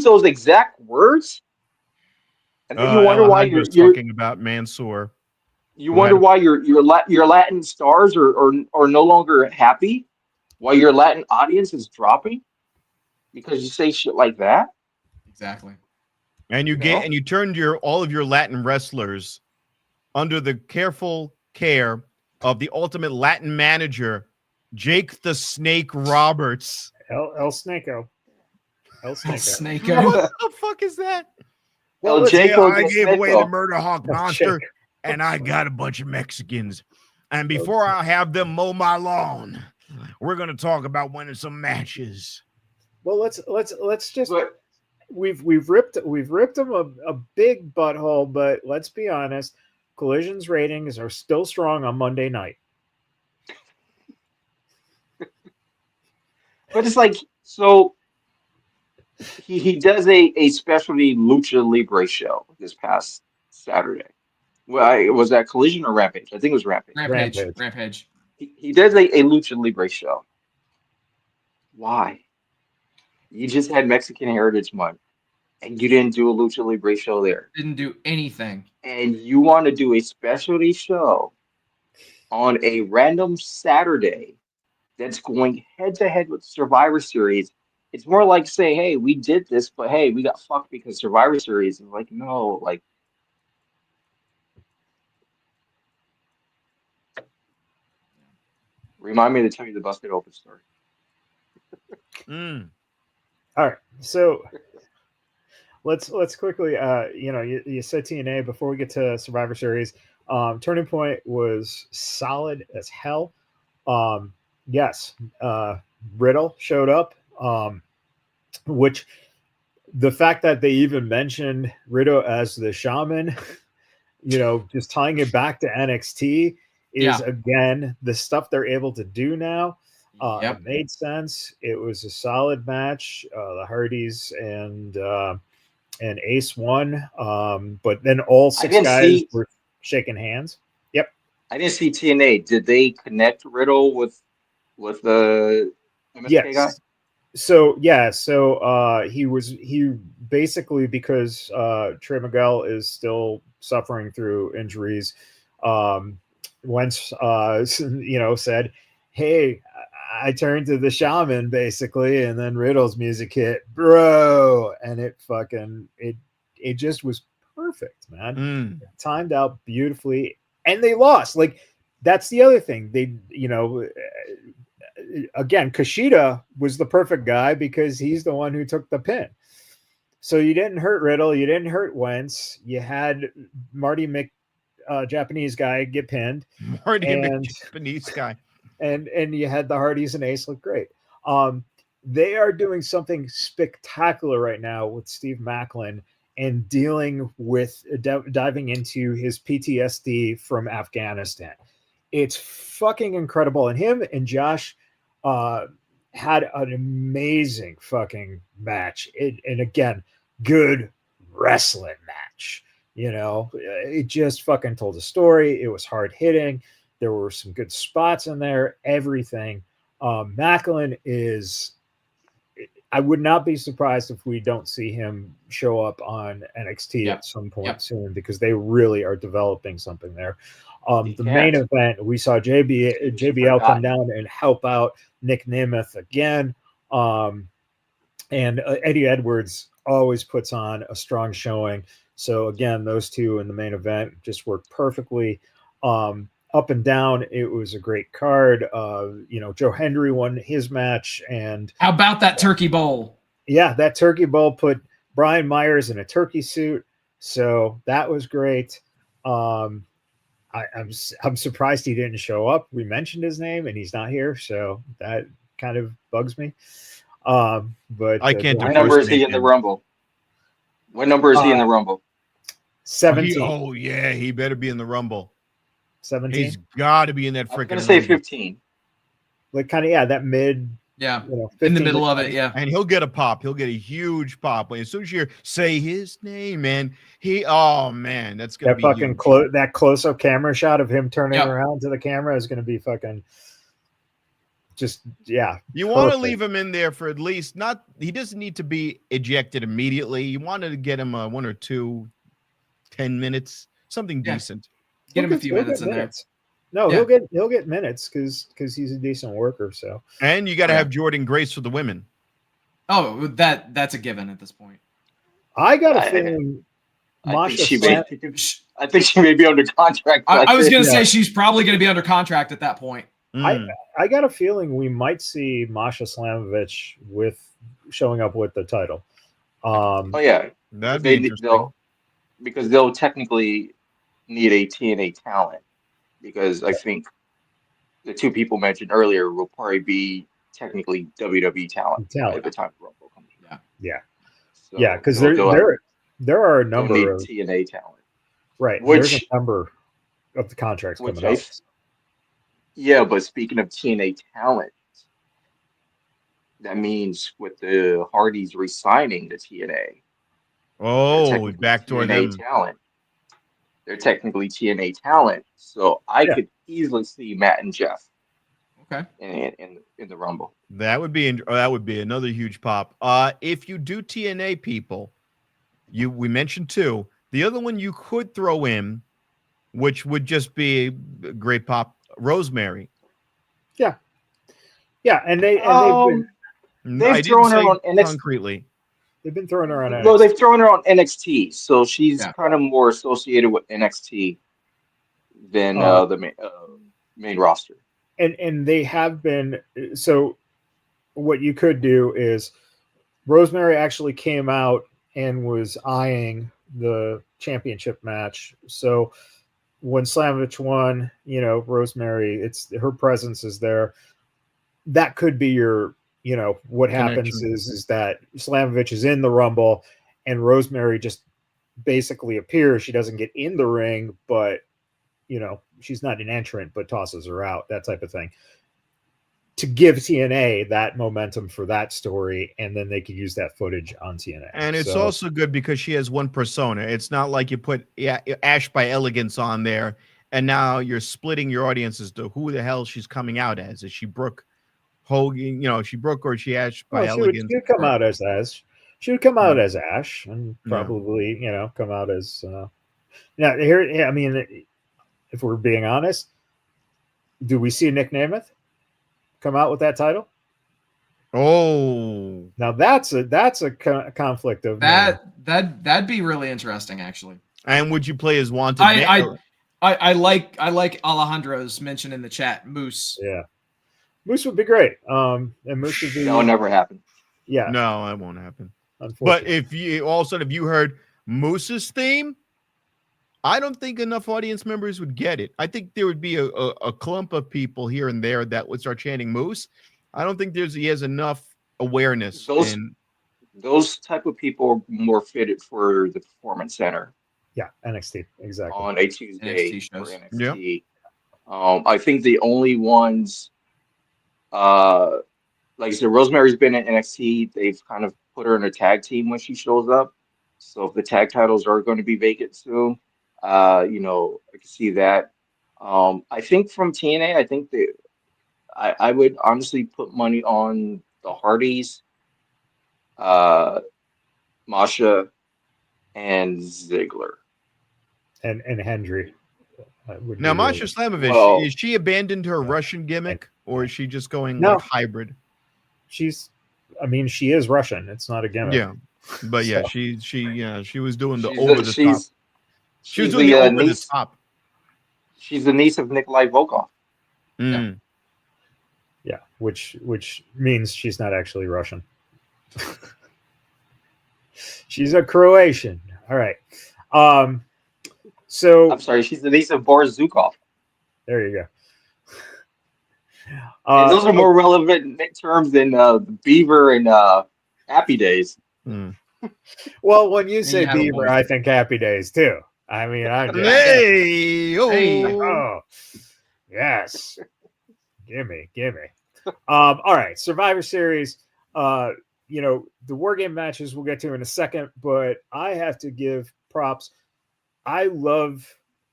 those exact words, and then you wonder why you're talking about Mansoor. You wonder why your Latin stars are no longer happy, why your Latin audience is dropping, because you say shit like that. Exactly. And you turned all of your Latin wrestlers under the careful care of the ultimate Latin manager, Jake the Snake Roberts. El Snako. What the fuck is that? Well, I gave away the Murder Hawk Monster, and I got a bunch of Mexicans. And before I have them mow my lawn, we're going to talk about winning some matches. Well, let's just we've ripped them a big butthole, but let's be honest, Collision's ratings are still strong on Monday night. But it's like, so he does a specialty Lucha Libre show this past Saturday. Well, was that Collision or Rampage? I think it was Rampage. Rampage. He does a Lucha Libre show. Why? You just had Mexican Heritage Month, and you didn't do a Lucha Libre show there. Didn't do anything. And you want to do a specialty show on a random Saturday that's going head-to-head with Survivor Series. It's more like saying, hey, we did this, but hey, we got fucked because Survivor Series. Is like, no, like, remind me to tell you the busted open story. All right, so let's quickly, you said TNA before we get to Survivor Series. Turning Point was solid as hell. Yes, Riddle showed up, which the fact that they even mentioned Riddle as the shaman, just tying it back to NXT is again the stuff they're able to do now. Yep. It made sense. It was a solid match. The Hardys and Ace won, but then all I 6 didn't guys see. were shaking hands. Yep. I didn't see TNA. Did they connect Riddle with the MSK guy? Yes. So yeah, so he basically, because Trey Miguel is still suffering through injuries. Wentz said, "Hey, I turned to the shaman basically," and then Riddle's music hit, bro, and it just was perfect, man. Timed out beautifully, and they lost. Like, that's the other thing. They, again, Kushida was the perfect guy because he's the one who took the pin. So you didn't hurt Riddle, you didn't hurt Wentz. You had Marty Japanese guy get pinned. Japanese guy. And you had the Hardys and Ace look great. They are doing something spectacular right now with Steve Macklin and dealing with diving into his PTSD from Afghanistan. It's fucking incredible. And him and Josh had an amazing fucking match. And again, good wrestling match. It just fucking told a story. It was hard hitting. There were some good spots in there. Everything. Macklin is. I would not be surprised if we don't see him show up on NXT at some point soon, because they really are developing something there. The main event, we saw JBL come down and help out Nick Nemeth again. And Eddie Edwards always puts on a strong showing. So again, those two in the main event just worked perfectly. Up and down, it was a great card. Joe Hendry won his match. And how about that turkey bowl? Yeah, that turkey bowl put Brian Myers in a turkey suit. So that was great. I'm surprised he didn't show up. We mentioned his name and he's not here, so that kind of bugs me. But I can't. What number is he in the Rumble? What number is he in the Rumble? 17. Oh yeah, he better be in the Rumble. 17. He's got to be in that freaking. I'm gonna say 15. Like kind of that mid. Yeah, 15, in the middle of it. Yeah, and he'll get a pop. He'll get a huge pop as soon as you say his name, man. Oh man, that's gonna that be fucking that close-up camera shot of him turning around to the camera is gonna be fucking. Just you want to leave him in there for at least he doesn't need to be ejected immediately. You wanted to get him 1 or 2 10 minutes, something decent. Get him a few minutes in there. No, he'll get minutes because he's a decent worker. So, and you got to have Jordan Grace for the women. Oh, that's a given at this point. I got a feeling. I think she may be under contract. I was going to say she's probably going to be under contract at that point. I got a feeling we might see Masha Slamovich showing up with the title. That'd be interesting. Because they'll technically need a TNA talent, because I think the two people mentioned earlier will probably be technically WWE talent at the time Rumble comes. Yeah, because there are a number of TNA talent. Right. There's a number of the contracts coming up. Yeah, but speaking of TNA talent, that means with the Hardys re-signing the TNA. Oh, backdoor them. Talent. They're technically TNA talent, so I could easily see Matt and Jeff. Okay. In the Rumble. That would be another huge pop. If you do TNA people, we mentioned 2. The other one you could throw in, which would just be a great pop. Rosemary. Yeah, and they've thrown her on NXT concretely. They've been throwing her on NXT. No, they've thrown her on NXT, so she's kind of more associated with NXT than the main roster. And they have been. So what you could do is Rosemary actually came out and was eyeing the championship match. So when Slamovich won, Rosemary, her presence is there. That could be your, what happens is that Slamovich is in the Rumble and Rosemary just basically appears. She doesn't get in the ring, but, she's not an entrant, but tosses her out, that type of thing. to give TNA that momentum for that story, and then they could use that footage on TNA. And it's So, also good because she has one persona. It's not like you put Ash by Elegance on there, and now you're splitting your audience as to who the hell she's coming out as. Is she Brooke Hogan? You know, is she Brooke or is she Ash by well, Elegance? she would come out as Ash. She would come out Yeah. as Ash, and Yeah. probably come out as. Now here, I mean, if we're being honest, do we see Nick Nemeth come out with that title? Oh, Now that's a conflict of that'd be really interesting, actually. and would you play as wanted? I like Alejandro's mention in the chat, Moose. Yeah, Moose would be great. And Moose would be. That would never happen. Yeah, No, that won't happen. But unfortunately. if you all of a sudden if you heard Moose's theme, I don't think enough audience members would get it. I think there would be a clump of people here and there that would start chanting Moose. I don't think he has enough awareness. Those type of people are more fitted for the Performance Center. Yeah, NXT exactly on a Tuesday NXT for shows. NXT. Yeah. I think the only ones, like I said, Rosemary's been in NXT. They've kind of put her in a tag team when she shows up. So if the tag titles are going to be vacant soon, I can see that. I think from TNA, I think I would honestly put money on the Hardys, Masha, and Ziggler. and Hendry. Now, Masha Slamovich, is she abandoned her Russian gimmick, or is she just going like hybrid? She is Russian. It's not a gimmick. Yeah, but yeah, she was doing the She's over the top. She was doing the over the top. She's the niece of Nikolai Volkov. Mm. Yeah, which means she's not actually Russian. She's a Croatian. All right. So I'm sorry, she's the niece of Boris Zukov. There you go. And those are more relevant terms than Beaver and Happy Days. Mm. Well, when you say Beaver, I think Happy Days too. I mean, I'm just, oh, yes, gimme. All right, Survivor Series. The War Game matches we'll get to in a second, but I have to give props. I love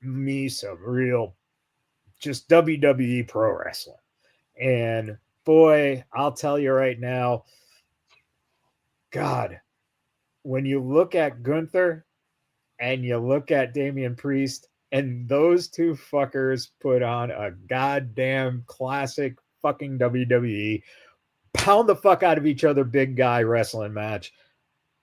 me some real, just WWE pro wrestling, and boy, I'll tell you right now, God, when you look at Gunther and you look at Damian Priest, and those two fuckers put on a goddamn classic fucking WWE pound the fuck out of each other big guy wrestling match.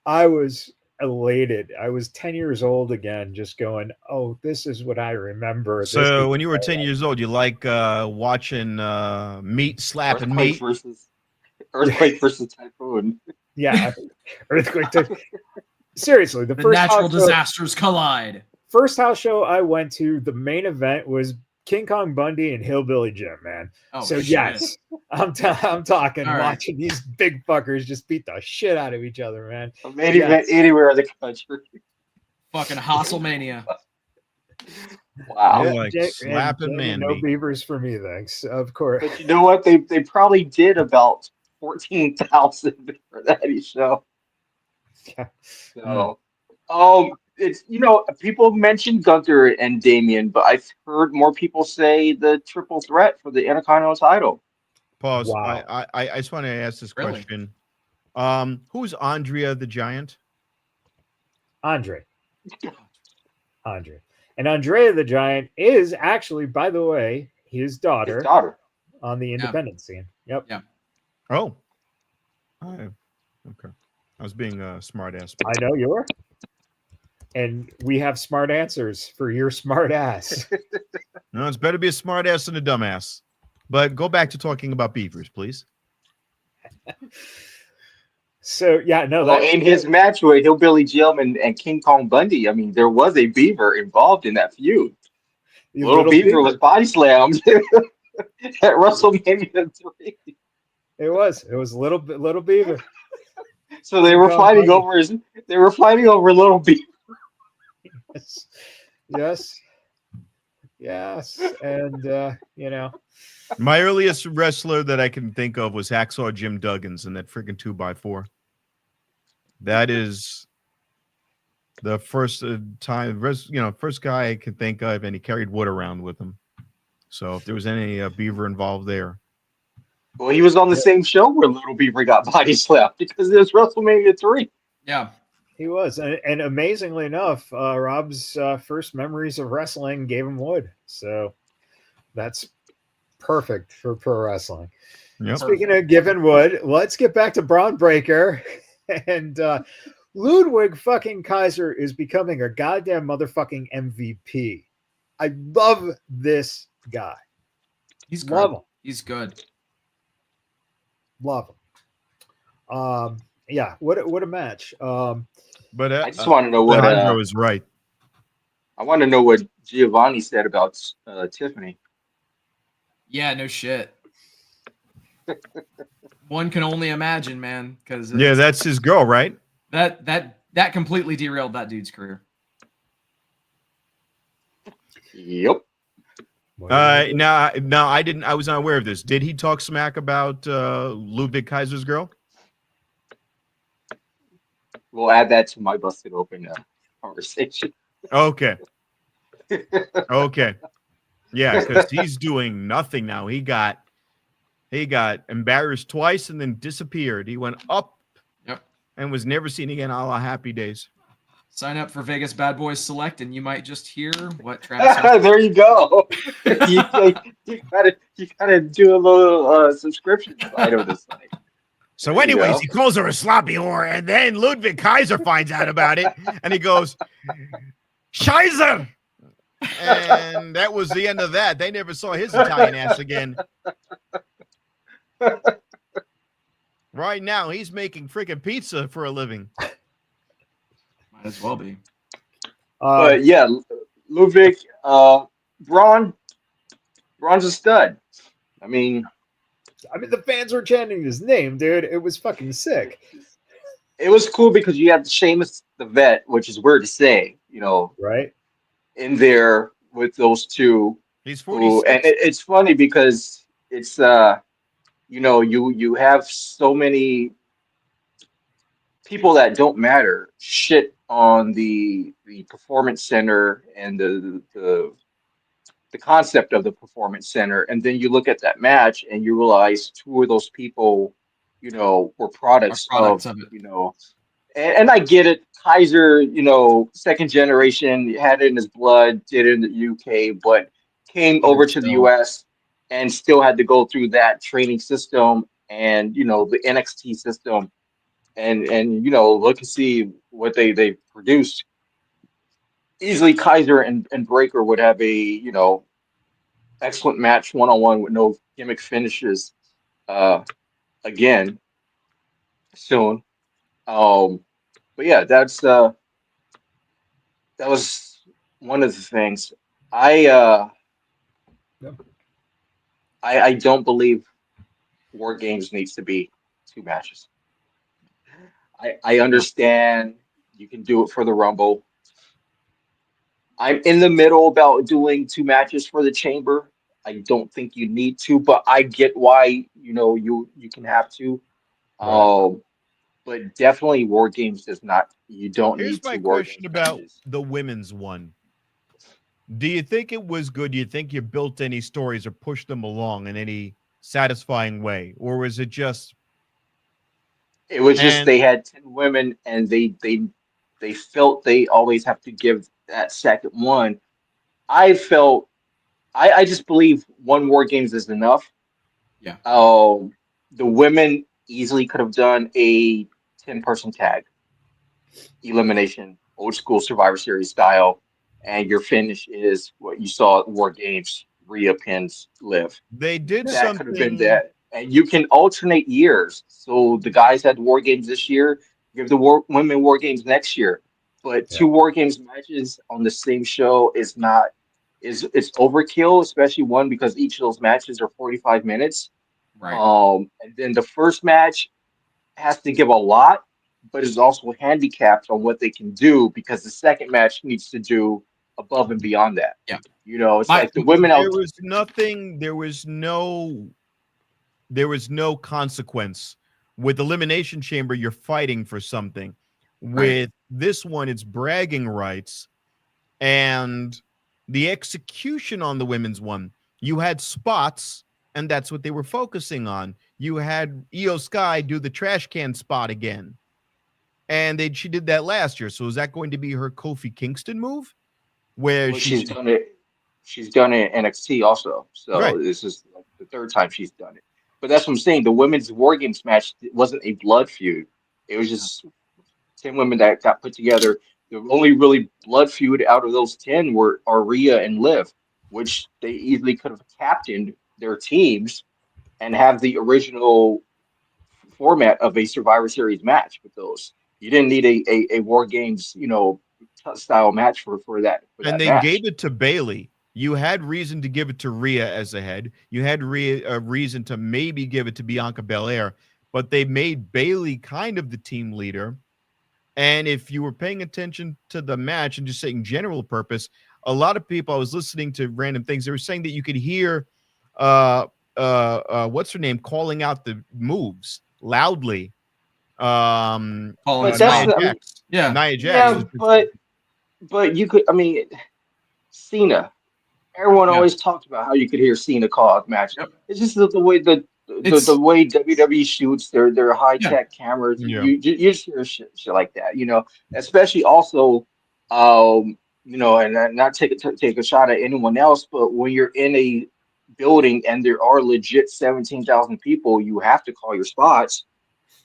I was elated. I was 10 years old again, just going, oh, this is what I remember. So when you were 10 years old, you like watching meat slapping meat? Earthquake versus Typhoon. Yeah, Earthquake. Seriously, the first natural disasters collide. First house show I went to, the main event was King Kong Bundy and Hillbilly Jim, man. Oh, so shit. Yes, I'm talking watching these big fuckers just beat the shit out of each other, man. A main event anywhere in the country. Fucking Hostlemania. Wow. Like slapping man. No beavers for me, thanks. Of course. But you know what? They probably did about 14,000 for that show. Yeah. So, it's people mentioned Gunther and Damian, but I've heard more people say the triple threat for the Intercontinental title. Pause. Wow. I just want to ask this question. Who's Andrea the Giant? Andre. And Andrea the Giant is actually, by the way, his daughter on the independent scene. Yep. Yeah. Oh. Okay. I was being a smart ass. I know you were. And we have smart answers for your smart ass. No, it's better to be a smart ass than a dumbass. But go back to talking about beavers, please. So, yeah, no. In his match with Hillbilly Jim and King Kong Bundy, I mean, there was a beaver involved in that feud. Little beaver was body slammed at WrestleMania 3. It was little beaver. So they were fighting over Little Beaver. Yes. And My earliest wrestler that I can think of was Hacksaw Jim Duggins in that freaking 2x4. That is the first first guy I can think of, and he carried wood around with him. So if there was any beaver involved there. Well, he was on the same show where Little Beaver got body slapped because it was WrestleMania 3. Yeah. He was. And amazingly enough, Rob's first memories of wrestling gave him wood. So that's perfect for pro wrestling. Yep. Speaking of giving wood, let's get back to Braun Breaker. And Ludwig fucking Kaiser is becoming a goddamn motherfucking MVP. I love this guy. He's good. Love him. He's good. Love him. Yeah, what a match. But I just want to know what Alejandro is right. I want to know what Giovanni said about Tiffany. Yeah, no shit. One can only imagine, man. Because That's his girl, right? that completely derailed that dude's career. Yep. No, I didn't. I was not aware of this. Did he talk smack about Ludwig Kaiser's girl? We'll add that to my busted open conversation. Okay. Okay. Yeah, because he's doing nothing now. He got embarrassed twice and then disappeared. He went up and was never seen again, a la Happy Days. Sign up for Vegas Badboyz Select, and you might just hear what Travis. There you go. you gotta do a little subscription side of this thing. So, There you anyways, go. he calls her a sloppy whore, and then Ludwig Kaiser finds out about it, and he goes, "Scheiße!" And that was the end of that. They never saw his Italian ass again. Right now, he's making freaking pizza for a living. Might as well be. But yeah, Ludwig, Braun's a stud. I mean, the fans were chanting his name, dude. It was fucking sick. it was cool because you had Sheamus the Vet, which is weird to say, Right? in there with those two. He's 46. And it's funny because it's you have so many people that don't matter shit on the performance center and the concept of the performance center, and then you look at that match and you realize two of those people were products of it. And I get it. Kaiser, second generation, had it in his blood, did it in the UK, but came over to the US and still had to go through that training system and the NXT system and look and see what they produced. Easily Kaiser and Breaker would have a excellent match one-on-one with no gimmick finishes again soon. But yeah, that was one of the things. I don't believe War Games needs to be 2 matches. I understand you can do it for the Rumble. I'm in the middle about doing 2 matches for the Chamber. I don't think you need to, but I get why you can have to. Right. But definitely War Games does not. You don't Here's need my to War question Games about matches. the women's one. Do you think it was good? Do you think you built any stories or pushed them along in any satisfying way? Or was it just... It was just they had 10 women and they felt they always have to give that second one. I felt I just believe 1 War Games is enough. Yeah. The women easily could have done a 10-person tag elimination, old school Survivor Series style, and your finish is what you saw at War Games. Rhea pins Liv. They did That something... could have been that. And you can alternate years. So the guys had War Games this year, give the women War Games next year. But 2 War Games matches on the same show is it's overkill, especially one because each of those matches are 45 minutes. Right. And then the first match has to give a lot, but is also handicapped on what they can do because the second match needs to do above and beyond that. Yeah. You know, it's My- like the women out. There was no consequence. With Elimination Chamber, you're fighting for something. With this one, it's bragging rights. And the execution on the women's one, you had spots, and that's what they were focusing on. You had Io Sky do the trash can spot again. And she did that last year. So is that going to be her Kofi Kingston move? Where Well, she's done it. She's done it in NXT also. So Right. this is like the third time she's done it. But that's what I'm saying. The women's War Games match wasn't a blood feud. It was just 10 women that got put together. The only really blood feud out of those 10 were Rhea and Liv, which they easily could have captained their teams and have the original format of a Survivor Series match with those. You didn't need a War Games, style match for that. And they match. gave it to Bailey. You had reason to give it to Rhea as a head. You had reason to maybe give it to Bianca Belair, but they made Bailey kind of the team leader. And if you were paying attention to the match and just saying general purpose, a lot of people, I was listening to random things. They were saying that you could hear, what's her name, calling out the moves loudly. Calling But us that's out. the- Nia Yeah. Jax. Yeah, but you could. I mean, Cena. Everyone Yeah. always talked about how you could hear Cena call a match. Yep. It's just the way the way WWE shoots their high tech cameras. Yeah. You just hear shit like that, Especially also, and not take a shot at anyone else, but when you're in a building and there are legit 17,000 people, you have to call your spots.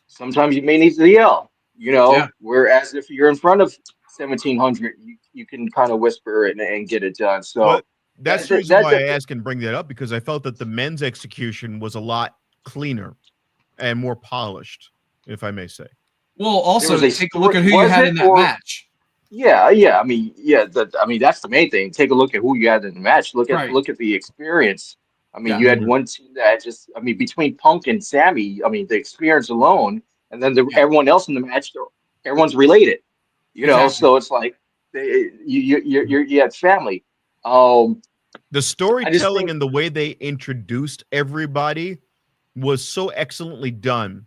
Sometimes you may need to yell, Yeah. Whereas if you're in front of 1,700, you can kind of whisper and get it done. So. But that's the reason why I ask and bring that up, because I felt that the men's execution was a lot cleaner and more polished, if I may say. Well, also There was take a look at who you was had it, in that or- match. Yeah. I mean, that's the main thing. Take a look at who you had in the match. Look at the experience. I mean, Yeah. you had one team that between Punk and Sammy, the experience alone, and then everyone else in the match, everyone's related. Exactly. So it's like you had family. The storytelling think- and the way they introduced everybody was so excellently done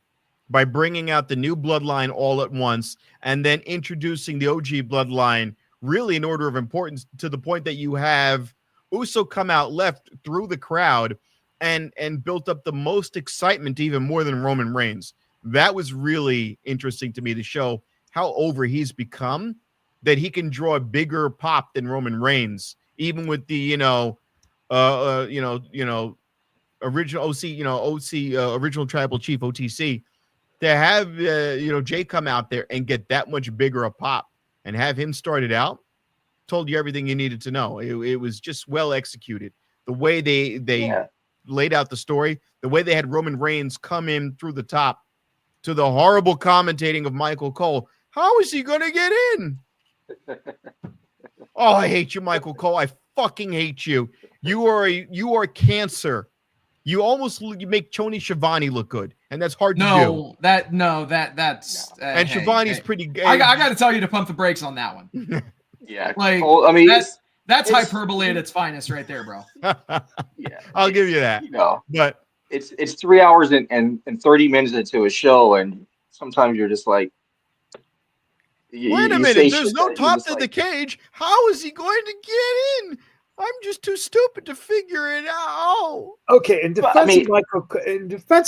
by bringing out the new bloodline all at once and then introducing the OG bloodline really in order of importance, to the point that you have Uso come out left through the crowd and built up the most excitement, even more than Roman Reigns. That was really interesting to me to show how over he's become, that he can draw a bigger pop than Roman Reigns, even with the original OC, original tribal chief OTC, to have Jay come out there and get that much bigger a pop and have him started out, told you everything you needed to know. It was just well executed. The way they laid out the story, the way they had Roman Reigns come in through the top, to the horrible commentating of Michael Cole. How is he going to get in? Oh, I hate you, Michael Cole. I fucking hate you. You are cancer. You make Tony Schiavone look good, and that's hard to do. That's And Schiavone's pretty gay. I got to tell you to pump the brakes on that one. Yeah. Like, Cole, I mean, that's it's- hyperbole at its finest right there, bro. yeah. I'll give you that. But It's 3 hours and 30 minutes into a show, and sometimes you're just like, wait a minute, there's no top to the cage. How is he going to get in? I'm just too stupid to figure it out. Okay, in defense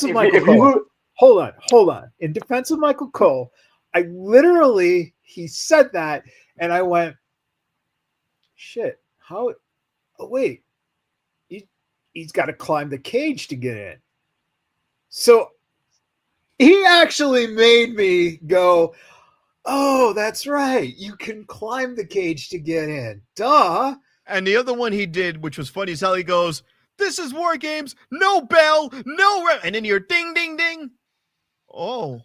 of Michael Cole, hold on. In defense of Michael Cole, he said that, and I went, shit, how? Oh, wait, he's got to climb the cage to get in. So he actually made me go, oh, that's right. You can climb the cage to get in. Duh. And the other one he did, which was funny, is how he goes, "This is War Games, no bell, no and then you're ding, ding, ding. Oh,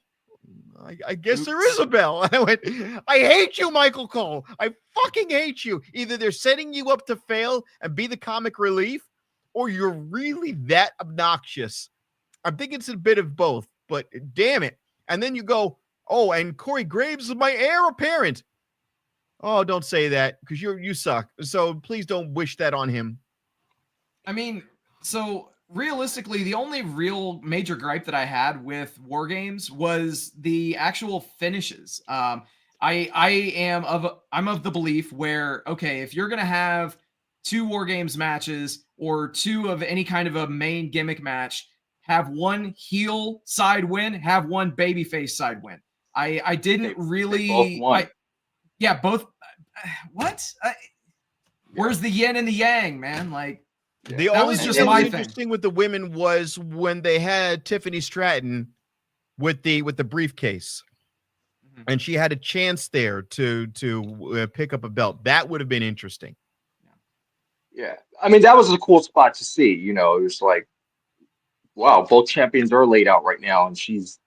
I guess there is a bell. I went, I hate you, Michael Cole. I fucking hate you. Either they're setting you up to fail and be the comic relief, or you're really that obnoxious. I think it's a bit of both, but damn it. And then you go, oh, and Corey Graves is my heir apparent. Oh, don't say that because you suck. So please don't wish that on him. I mean, so realistically, the only real major gripe that I had with War Games was the actual finishes. I'm of the belief where, okay, if you're gonna have 2 War Games matches or 2 of any kind of a main gimmick match, have one heel side win, have one babyface side win. I didn't really. They both won. Yeah, both. What? Where's the yin and the yang, man? Like, The that only was thing just that my was thing. interesting with the women was when they had Tiffany Stratton with the briefcase, and she had a chance there to pick up a belt. That would have been interesting. Yeah, I mean that was a cool spot to see. You know, it was like, wow, both champions are laid out right now, and she's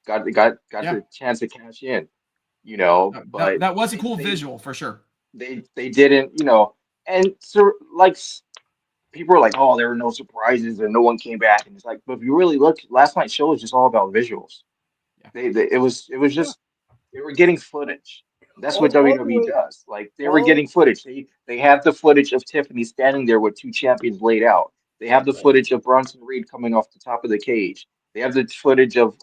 got Yeah. the chance to cash in. You know, but that was a cool visual for sure. They didn't, you know, and so like people are like, oh, there were no surprises and no one came back, and it's like, but if you really look, last night's show was just all about visuals. Yeah. It was just they were getting footage. That's what All the WWE way- does. Like they were getting footage. They have the footage of Tiffany standing there with 2 champions laid out. They have the footage of Bronson Reed coming off the top of the cage. They have the footage of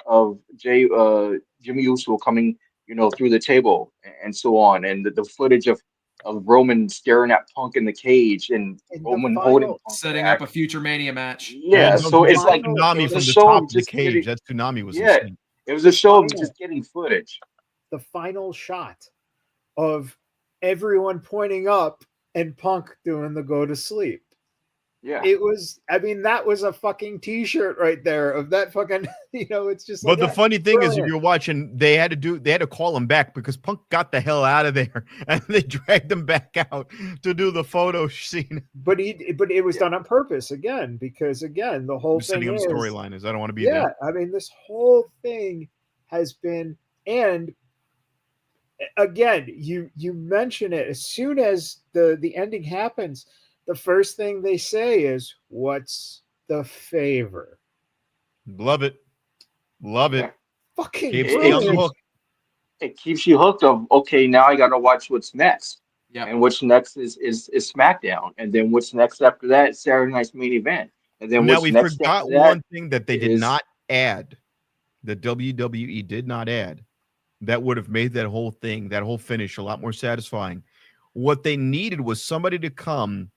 Jimmy Uso coming, you know, through the table and so on, and the footage of Roman staring at Punk in the cage and In the Roman holding final- Punk Setting back. up a future Mania match. Yeah, And so it's like tsunami it was a from the show top of of the just cage. getting, That tsunami was yeah, insane. it was a show of final- just getting footage. the final shot of everyone pointing up and Punk doing the go to sleep. Yeah. It was, I mean, that was a fucking t-shirt right there of that fucking, you know, it's just But like the funny thing is, if brilliant. you're watching, they had to call him back because Punk got the hell out of there, and they dragged him back out to do the photo scene. But it was done on purpose again, because again, the whole We're setting thing up is, storyline is I don't want to be yeah, there. I mean, this whole thing has been, and again, you mention it as soon as the ending happens, the first thing they say is, "What's the favor?" Love it. Love it. Yeah. Fucking Keeps It- me it on the brilliant. hook. It keeps you hooked of, okay, now I gotta watch what's next. Yeah. And what's next is SmackDown. And then what's next after that, Saturday night's main event. And then Now what's we next forgot after that one thing that they did is- not add. The WWE did not add. That would have made that whole thing, that whole finish, a lot more satisfying. What they needed was somebody to come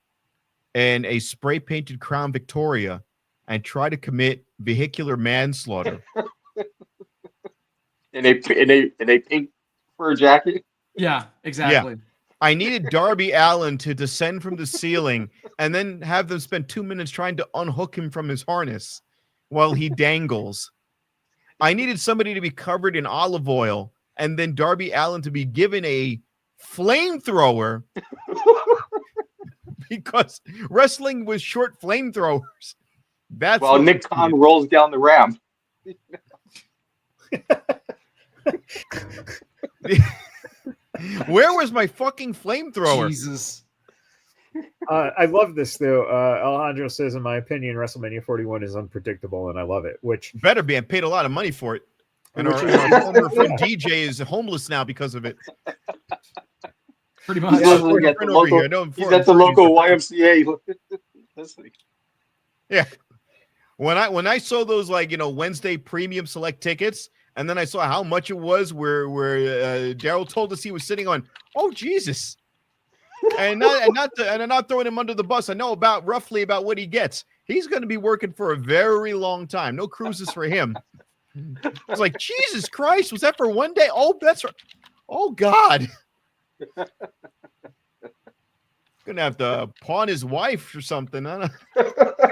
in a spray painted Crown Victoria and try to commit vehicular manslaughter. in a pink fur jacket. Yeah, exactly. I needed Darby Allin to descend from the ceiling and then have them spend 2 minutes trying to unhook him from his harness while he dangles. I needed somebody to be covered in olive oil and then Darby Allin to be given a flamethrower because wrestling was short flamethrowers. That's While what Nick we Khan needed. rolls down the ramp. Where was my fucking flamethrower? Jesus. I love this though. Alejandro says, in my opinion, WrestleMania 41 is unpredictable, and I love it. Which Better be. I paid a lot of money for it. And Which our, is- and our former friend DJ is homeless now because of it. Pretty He's much. Yeah, listening at the Friend over local. here. I know him He's for- at the I'm local friendly. YMCA. Listening. When I saw those, like, you know, Wednesday premium select tickets, and then I saw how much it was, where Daryl told us he was sitting on, oh Jesus, and I'm not throwing him under the bus. I know roughly about what he gets. He's going to be working for a very long time. No cruises for him. It's like, Jesus Christ, was that for one day? Oh, that's right. Oh God. Gonna have to pawn his wife or something. I don't.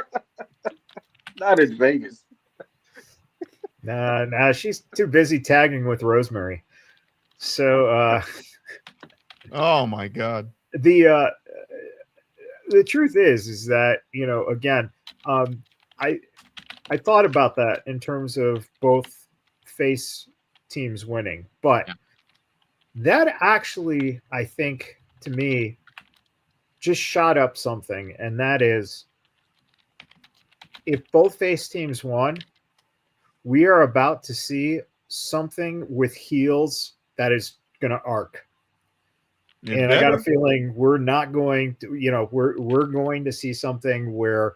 Not in Vegas. nah, she's too busy tagging with Rosemary. So Oh my God. the truth is that, you know, again, I thought about that in terms of both face teams winning, but Yeah. that actually, I think, to me, just shot up something, and that is, if both face teams won, we are about to see something with heels that is going to arc. And I got a feeling we're not going to, we're going to see something where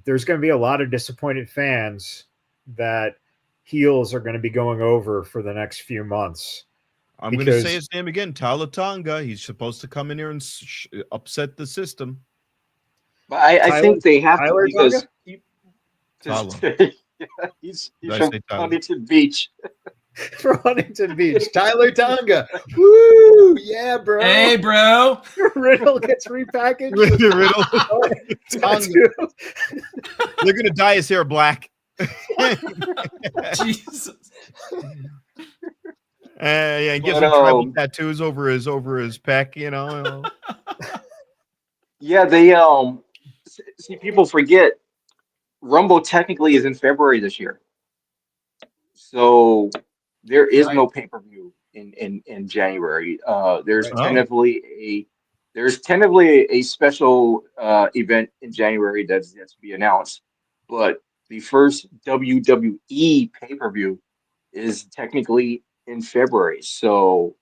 there's going to be a lot of disappointed fans that heels are going to be going over for the next few months. I'm going to say his name again, Tyler Tonga. He's supposed to come in here and upset the system. But I think they have to, because he's from Huntington Beach. From Huntington Beach, Tyler Tonga. Woo! Yeah, bro. Hey, bro. Riddle gets repackaged. Riddle. They're gonna dye his hair black. Jesus. Yeah, and get some tribal tattoos over his pec. Yeah, they see, people forget Rumble technically is in February this year, so there is no pay-per-view in January. There's tentatively a special event in January that's yet to be announced, but the first WWE pay-per-view is technically in February. So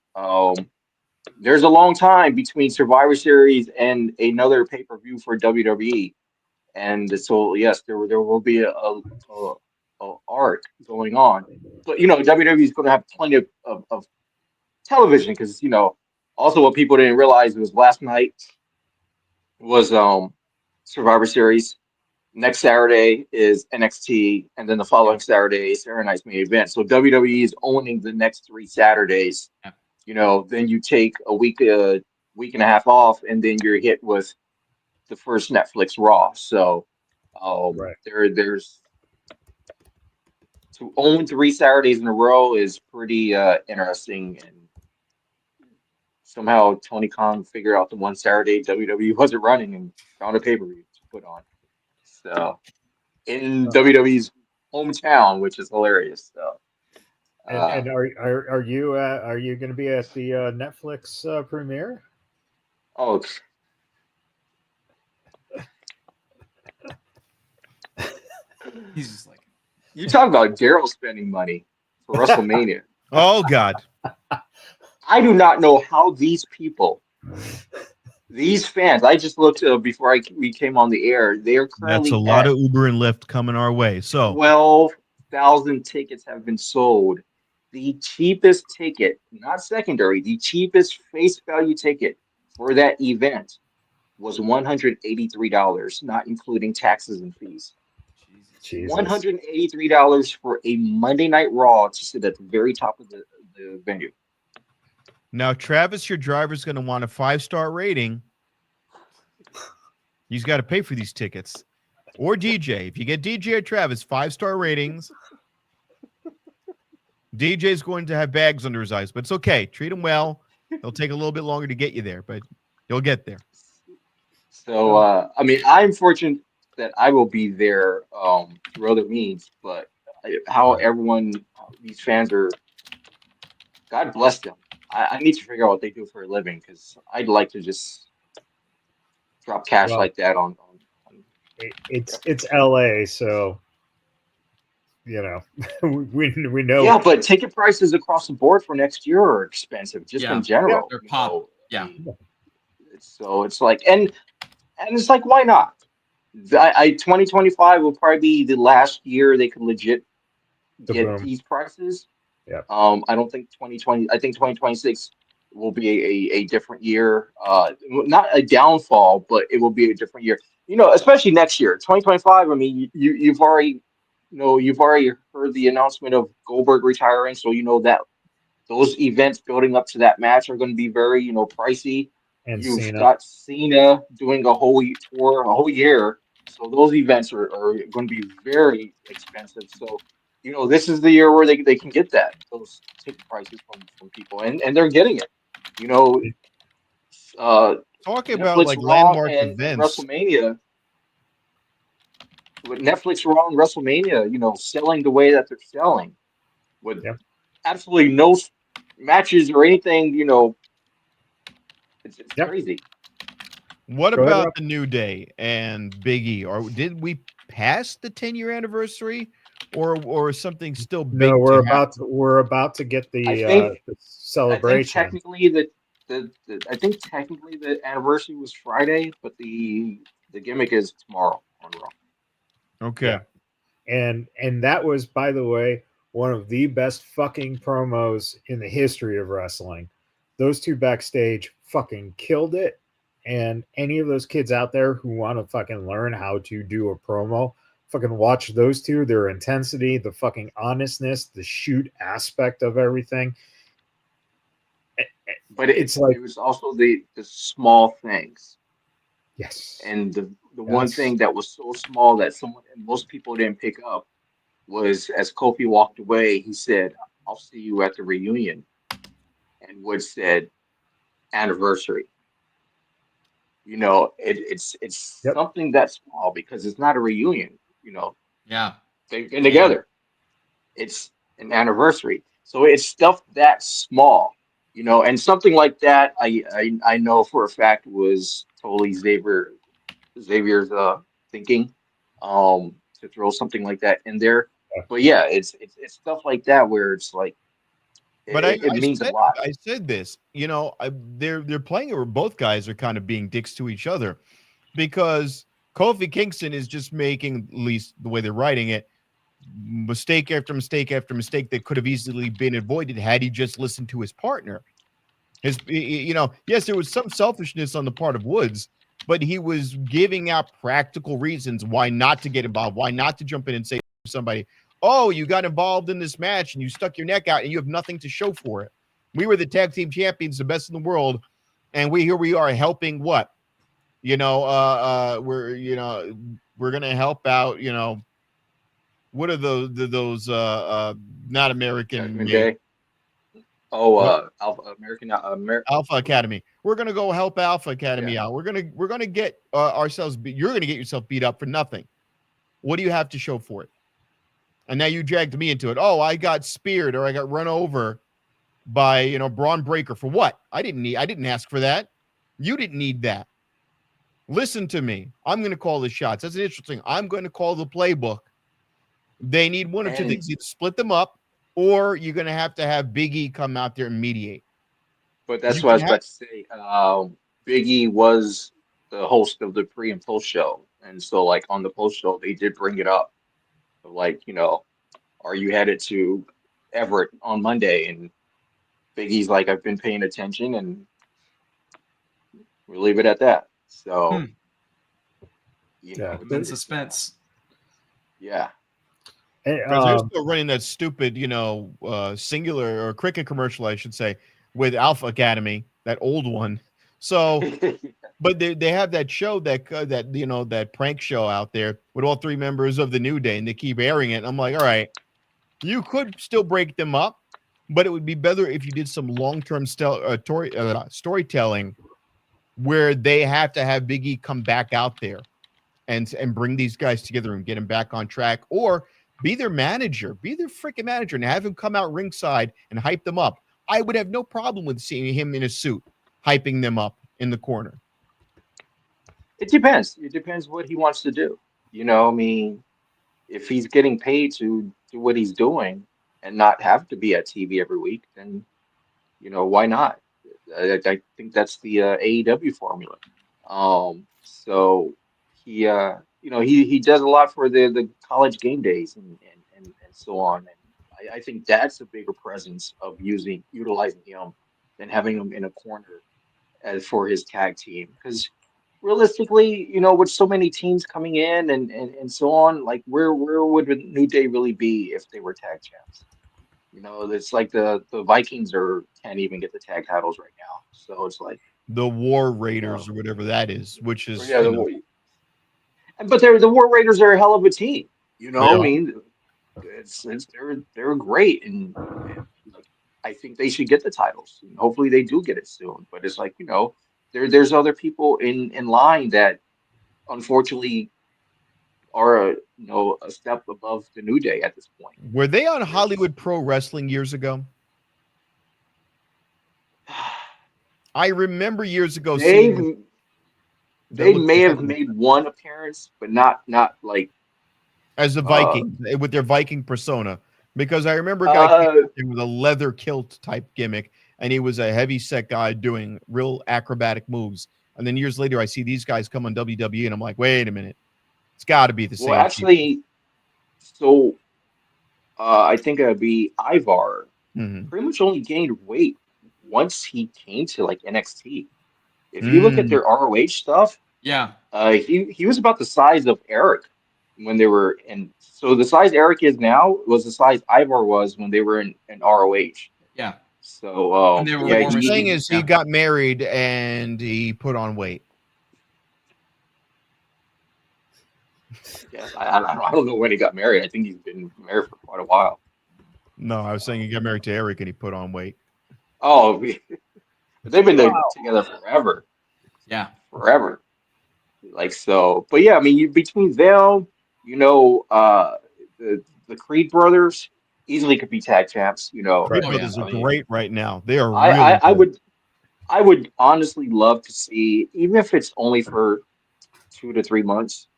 there's a long time between Survivor Series and another pay-per-view for WWE. And so, yes, there will be a arc going on. But, WWE is going to have plenty of television because, also what people didn't realize was last night was Survivor Series. Next Saturday is NXT, and then the following Saturday is Saturday Night's main event. So WWE is owning the next 3 Saturdays. Yeah. Then you take a week and a half off, and then you're hit with the first Netflix Raw. So there's to own 3 Saturdays in a row is pretty interesting. And somehow Tony Khan figured out the one Saturday WWE wasn't running and found a pay-per-view to put on. So in WWE's hometown, which is hilarious. So, and are you going to be at the Netflix premiere? Oh, he's just like, you talk about Daryl spending money for WrestleMania. Oh God, I do not know how these people. These fans, I just looked before we came on the air. They're currently that's a lot of Uber and Lyft coming our way. So 12,000 tickets have been sold. The cheapest ticket, not secondary, the cheapest face value ticket for that event was $183, not including taxes and fees. Jesus. $183 for a Monday Night Raw to sit at the very top of the venue. Now, Travis, your driver's going to want a 5-star rating. He's got to pay for these tickets. Or DJ. If you get DJ or Travis 5-star ratings, DJ's going to have bags under his eyes. But it's okay. Treat him well. It'll take a little bit longer to get you there, but you'll get there. So, I'm fortunate that I will be there through other means. But how these fans are, God bless them. I need to figure out what they do for a living because I'd like to just drop cash like that on. It's LA, so we know. Yeah, but ticket prices across the board for next year are expensive, just in general. They're pop. Yeah. So it's like, and it's like, why not? 2025 will probably be the last year they could legit get these prices. Yeah. I don't think 2020. I think 2026 will be a different year. Not a downfall, but it will be a different year. Especially next year, 2025. I mean, you've already heard the announcement of Goldberg retiring, so that those events building up to that match are going to be very pricey. And you've got Cena doing a whole tour, a whole year, so those events are going to be very expensive. So. This is the year where they can get those ticket prices from people, and they're getting it. Talking about Netflix like Raw landmark and events, WrestleMania. With Netflix Raw and WrestleMania, selling the way that they're selling, with absolutely no matches or anything, it's crazy. What about the New Day and Big E? Or did we pass the 10-year anniversary? Or something still big? No, we're about to get the celebration. I think technically I think technically the anniversary was Friday, but the gimmick is tomorrow on Raw. Okay. Yeah. And that was, by the way, one of the best fucking promos in the history of wrestling. Those two backstage fucking killed it. And any of those kids out there who want to fucking learn how to do a promo, fucking watch those two, their intensity, the fucking honestness, the shoot aspect of everything. But it was also the small things. Yes. And the one thing that was so small that most people didn't pick up was, as Kofi walked away, he said, "I'll see you at the reunion." And Woods said, "Anniversary." You know, it's something that small because it's not a reunion. You know, they've been together. It's an anniversary, so it's stuff that small. You know, and something like that, I know for a fact was totally Xavier's thinking, to throw something like that in there. But yeah, it's stuff like that where it's like, But it means a lot. I said this, you know, they're playing it where both guys are kind of being dicks to each other, because Kofi Kingston is just making, at least the way they're writing it, mistake after mistake after mistake that could have easily been avoided had he just listened to his partner. You know, yes, there was some selfishness on the part of Woods, but he was giving out practical reasons why not to get involved, why not to jump in and say to somebody, "Oh, you got involved in this match and you stuck your neck out and you have nothing to show for it. We were the tag team champions, the best in the world, and here we are helping what? You know, we're gonna help out. You know, what are those not American made? Alpha Academy. We're gonna go help Alpha Academy out. We're gonna get ourselves. You're gonna get yourself beat up for nothing. What do you have to show for it? And now you dragged me into it. Oh, I got speared or I got run over by, you know, Braun Breaker. For what? I didn't ask for that. You didn't need that. Listen to me. I'm going to call the shots. That's interesting. I'm going to call the playbook. They need one or two things. Either split them up, or you're going to have Big E come out there and mediate. But that's what I was about to say. Big E was the host of the pre and post show. And so, like, on the post show, they did bring it up. Like, you know, are you headed to Everett on Monday? And Big E's like, I've been paying attention, and we'll leave it at that. So, you know, in suspense. Yeah. Because they're still running that stupid, you know, singular or cricket commercial, I should say, with Alpha Academy, that old one. So, but they have that show that you know, that prank show out there with all three members of the New Day, and they keep airing it. I'm like, all right, you could still break them up, but it would be better if you did some long-term storytelling where they have to have Big E come back out there and bring these guys together and get them back on track, or be their manager, be their freaking manager, and have him come out ringside and hype them up. I would have no problem with seeing him in a suit, hyping them up in the corner. It depends. It depends what he wants to do. You know, I mean, if he's getting paid to do what he's doing and not have to be at TV every week, then, you know, why not? I think that's the AEW formula. So he, you know, he does a lot for the college game days and so on. And I think that's a bigger presence of utilizing him than having him in a corner as for his tag team. Because realistically, you know, with so many teams coming in and so on, like where would New Day really be if they were tag champs? You know, it's like the Vikings can't even get the tag titles right now. So it's like the War Raiders or whatever that is, which is but the War Raiders are a hell of a team. You know, I mean, they're great, and I think they should get the titles. And hopefully, they do get it soon. But it's like, you know, there's other people in line that unfortunately are a step above the New Day at this point. Were they on Hollywood Pro Wrestling years ago? I remember years ago seeing they may have made one appearance, but not like as a Viking with their Viking persona. Because I remember a guy came with a leather kilt type gimmick, and he was a heavy set guy doing real acrobatic moves. And then years later, I see these guys come on WWE, and I'm like, wait a minute, it's got to be the same. Well, actually, so I think it'd be Ivar. Mhm. Pretty much only gained weight once he came to like NXT. If you look at their ROH stuff, Yeah. he was about the size of Eric when they were in. So the size Eric is now was the size Ivar was when they were in ROH. Yeah. So And they were yeah, What you're saying is he yeah. got married and he put on weight. yeah, I don't know when he got married. I think he's been married for quite a while. No, I was saying he got married to Eric and he put on weight. Oh, they've been together forever. Yeah. Forever. Like so, but yeah, I mean, between them, the Creed brothers easily could be tag champs. Creed Oh, brothers yeah. are I mean, great right now. They are I really good. I would honestly love to see, even if it's only for 2 to 3 months,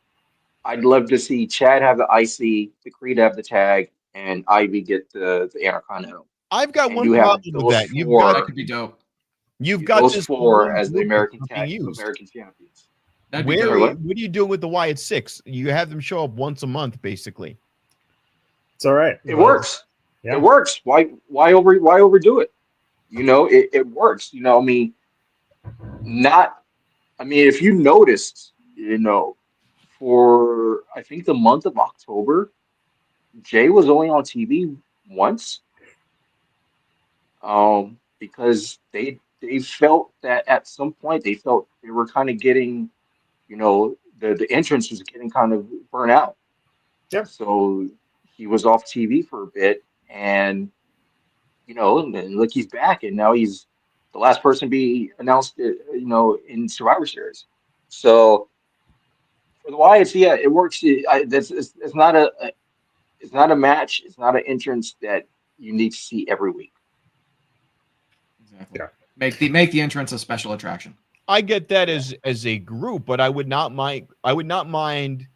I'd love to see Chad have the IC, the Creed have the tag, and Ivy get the Intercontinental. I've got And one you have problem with those that. That could be dope. You've got those this four one as the group that's not being used. American champions. That'd be Where dope. what are you doing with the Wyatt Six? You have them show up once a month, basically. It's all right. It works. Yeah. It works. Why overdo it? It works. I mean, if you noticed, for I think the month of October, Jay was only on TV once. Because they felt that at some point they felt they were kind of getting, the entrance was getting kind of burnt out. Yeah. So he was off TV for a bit, and and then look, he's back, and now he's the last person to be announced, in Survivor Series. So for the Wyatts, yeah, it works. It's not it's not a match. It's not an entrance that you need to see every week. Exactly. Yeah. Make the entrance a special attraction. I get that as a group, but I would not mind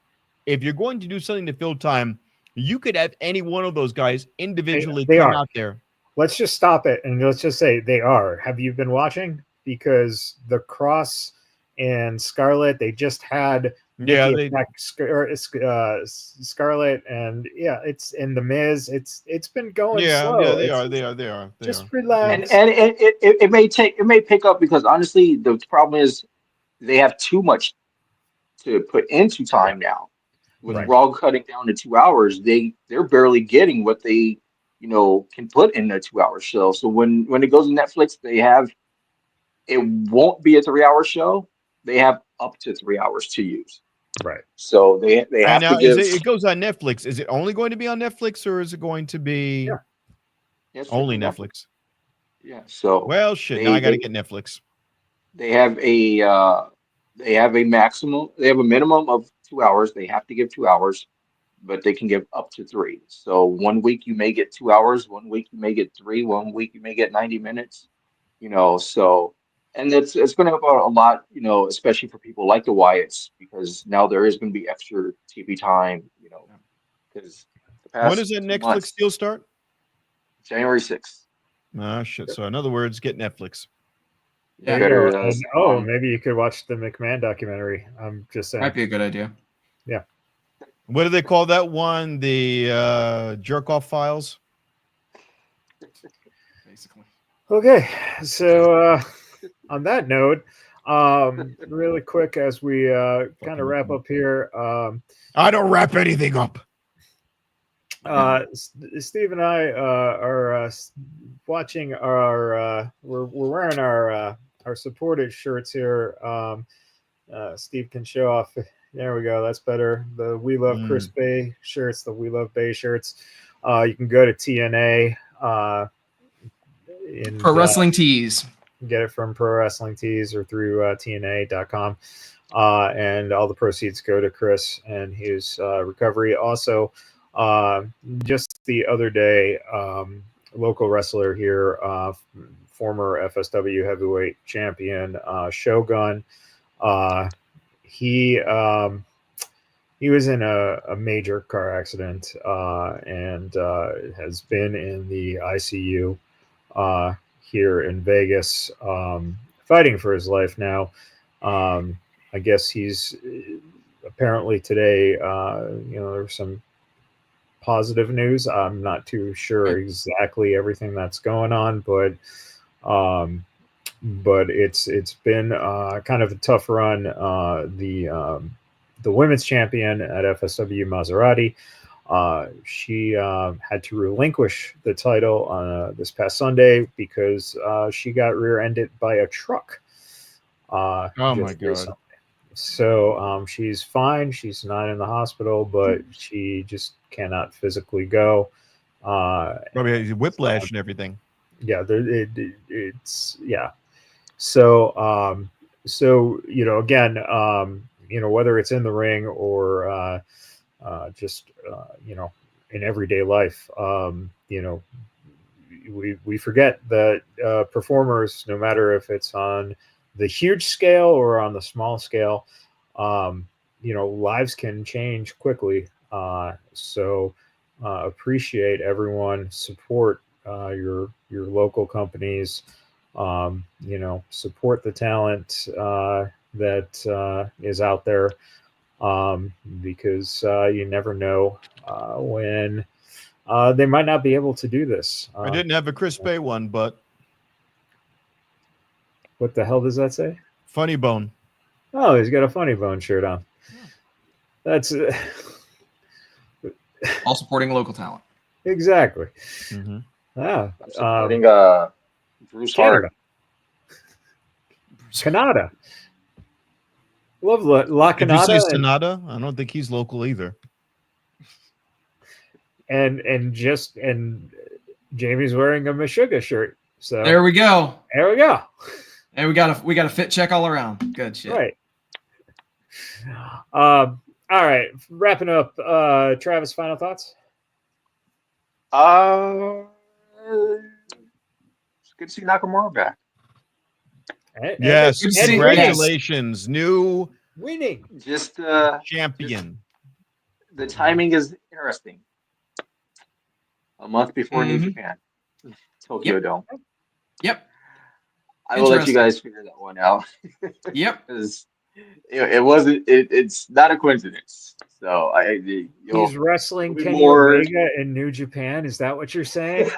if you're going to do something to fill time, you could have any one of those guys individually They come are. out there. Let's just stop it and let's just say they are. Have you been watching? Because the Cross and Scarlett, they just had Nikki attack Scarlett, and it's in the Miz. It's been going slow. They are. Just relax. And it may pick up because honestly, the problem is they have too much to put into time now. With Right. Raw cutting down to 2 hours, they're barely getting what they can put in a 2 hour show. So when it goes to Netflix, it won't be a 3 hour show. They have up to 3 hours to use. Right. So they have now to give. it goes on Netflix. Is it only going to be on Netflix or is it going to be only Netflix? Yeah. So Well, shit. Now I got to get Netflix. They have a maximum. They have a minimum of 2 hours. They have to give 2 hours, but they can give up to 3. So 1 week you may get 2 hours. 1 week you may get 3. 1 week you may get 90 minutes. So and it's going to help out a lot. Especially for people like the Wyatts, because now there is going to be extra TV time. Because When does that Netflix deal start? January 6th. Ah, shit. So in other words, get Netflix. Yeah. Maybe you could watch the McMahon documentary. I'm just saying. Might be a good idea. Yeah. What do they call that one? The jerk off files? Basically. Okay. So on that note, really quick as we kind of wrap up here. I don't wrap anything up. Steve and I are watching our we're wearing our supported shirts here. Steve can show off. There we go. That's better. The We Love Chris Bay shirts, the We Love Bay shirts. You can go to TNA in Pro Wrestling Tees. Get it from Pro Wrestling Tees or through TNA.com. And all the proceeds go to Chris and his recovery. Also, just the other day, local wrestler here, former FSW heavyweight champion, Shogun, he was in a major car accident and has been in the ICU. here in Vegas, fighting for his life now. I guess he's apparently today, there's some positive news. I'm not too sure exactly everything that's going on, but it's been kind of a tough run. The women's champion at FSW, Maserati, she had to relinquish the title this past Sunday because she got rear-ended by a truck. Oh my God. Recently. So she's fine. She's not in the hospital, but she just cannot physically go. Probably has whiplash and everything. Yeah, it's yeah. So again, whether it's in the ring or just in everyday life, we forget that performers, no matter if it's on the huge scale or on the small scale, lives can change quickly. So appreciate everyone, support your local companies, support the talent that is out there, because you never know when they might not be able to do this. I didn't have a Chris Bay one, but what the hell does that say? Funny Bone. Oh, he's got a Funny Bone shirt on. That's All supporting local talent. exactly. Mm-hmm. Ah, supporting Bruce Canada. Hart. Canada. Love La Did you Canada. say Sonata? I don't think he's local either. And Jamie's wearing a Meshuggah shirt. So There we go. there we go. And we got a fit check all around. Good shit. Right. All right. Wrapping up. Travis, final thoughts? It's good to see Nakamura back. Yes, Good to see- congratulations, new Winning. Just champion. the timing is interesting. A month before New Japan, Tokyo Dome. Yep. I will let you guys figure that one out. Yep. Because it wasn't. It's not a coincidence. So He's wrestling be Kenny more- Omega in New Japan. Is that what you're saying?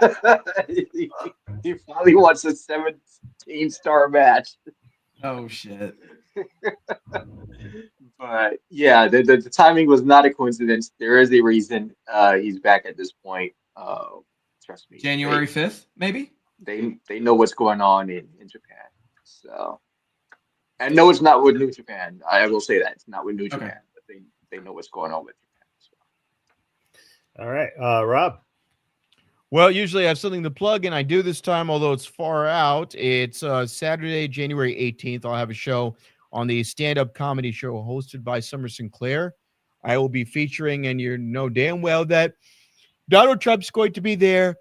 he finally wants a 17-star match. Oh shit. But yeah, the timing was not a coincidence. There is a reason he's back at this point. Trust me. January 5th, maybe? They know what's going on in Japan. So, and no, it's not with New Japan. I will say that it's not with New Japan, but they know what's going on with Japan. So. All right, Rob. Well, usually I have something to plug, and I do this time, although it's far out. It's Saturday, January 18th. I'll have a show on the stand-up comedy show hosted by Summer Sinclair. I will be featuring, and you know damn well that Donald Trump's going to be there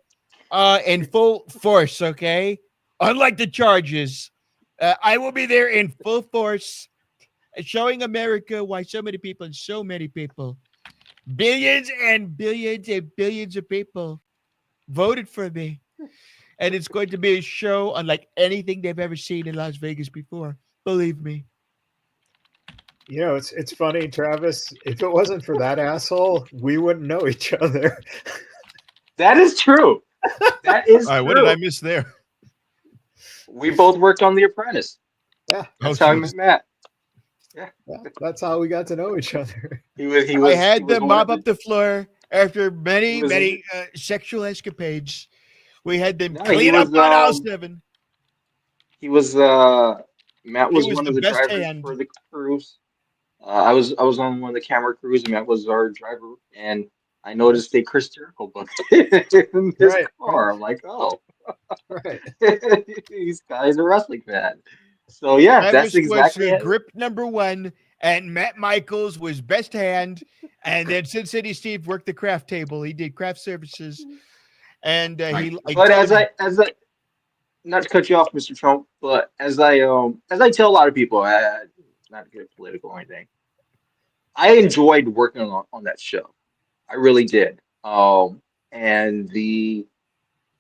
in full force, okay? Unlike the charges, I will be there in full force, showing America why so many people, billions and billions and billions of people voted for me. And it's going to be a show unlike anything they've ever seen in Las Vegas before. Believe me. It's funny, Travis. If it wasn't for that asshole, we wouldn't know each other. That is true. That is All right, true. what did I miss there? We both worked on The Apprentice. Yeah, That's how I met Matt. yeah, that's how we got to know each other. I had them mop up the floor after many sexual escapades. We had them clean up on aisle 7. He was Matt was one of the drivers for the cruise. I was on one of the camera crews, and Matt was our driver, and I noticed a Chris Jericho book in his car. I'm like, oh, right. These guys are wrestling fan. So yeah, that's exactly was grip number 1, and Matt Michaels was best hand, and then Sin City Steve worked the craft table. He did craft services, and But as I not to cut you off, Mr. Trump, but as I tell a lot of people, not to get political or anything, I enjoyed working on that show. I really did. And the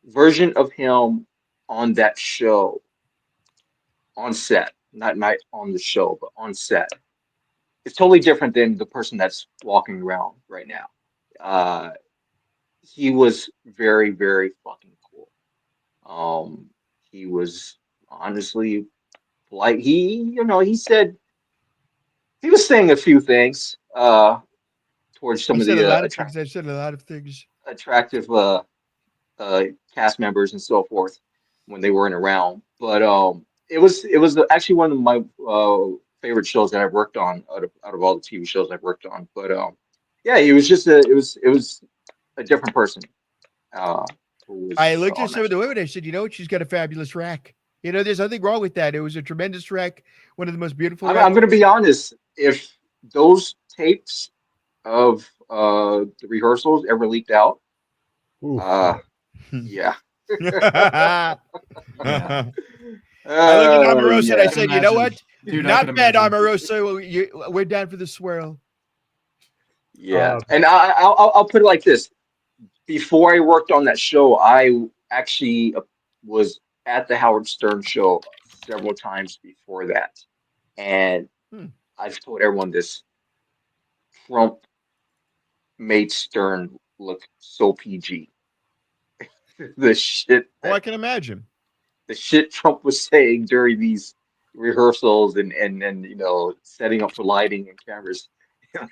version of him on that show, on set, not on the show, but on set, it's totally different than the person that's walking around right now. He was very, very fucking cool. He was honestly polite. He said he was saying a few things towards some I of said a the lot of things. I said a lot of things. attractive cast members and so forth when they weren't around. But it was actually one of my favorite shows that I've worked on out of all the TV shows I've worked on. But yeah, he was just it was a different person. Who was I looked on at some that of the show. women. I said, you know what? She's got a fabulous rack. There's nothing wrong with that. It was a tremendous rack. One of the most beautiful. I'm going to be honest. If those tapes of the rehearsals ever leaked out, Ooh. yeah. I Yeah. looked at Omarosa and I I said, can you know imagine. what? Dude, I Not can bad, imagine. Omarosa. We're down for the swirl. Yeah, and I'll put it like this. Before I worked on that show, I actually was at the Howard Stern show several times before that. And I've told everyone this. Trump made Stern look so PG. The shit I can imagine. the shit Trump was saying during these rehearsals and setting up for lighting and cameras.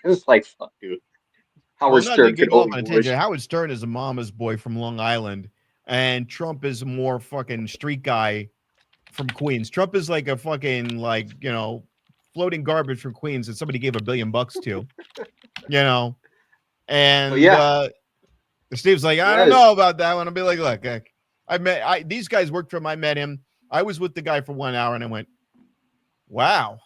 It's like, fuck, dude. Howard Not to Stern get could off only on a wish. tangent. Howard Stern is a mama's boy from Long Island, and Trump is a more fucking street guy from Queens. Trump is like a fucking floating garbage from Queens that somebody gave $1 billion to, And But yeah, Steve's like, I don't yes. know about that one. I'll be like, look, these guys worked for him. I met him. I was with the guy for 1 hour, and I went, wow,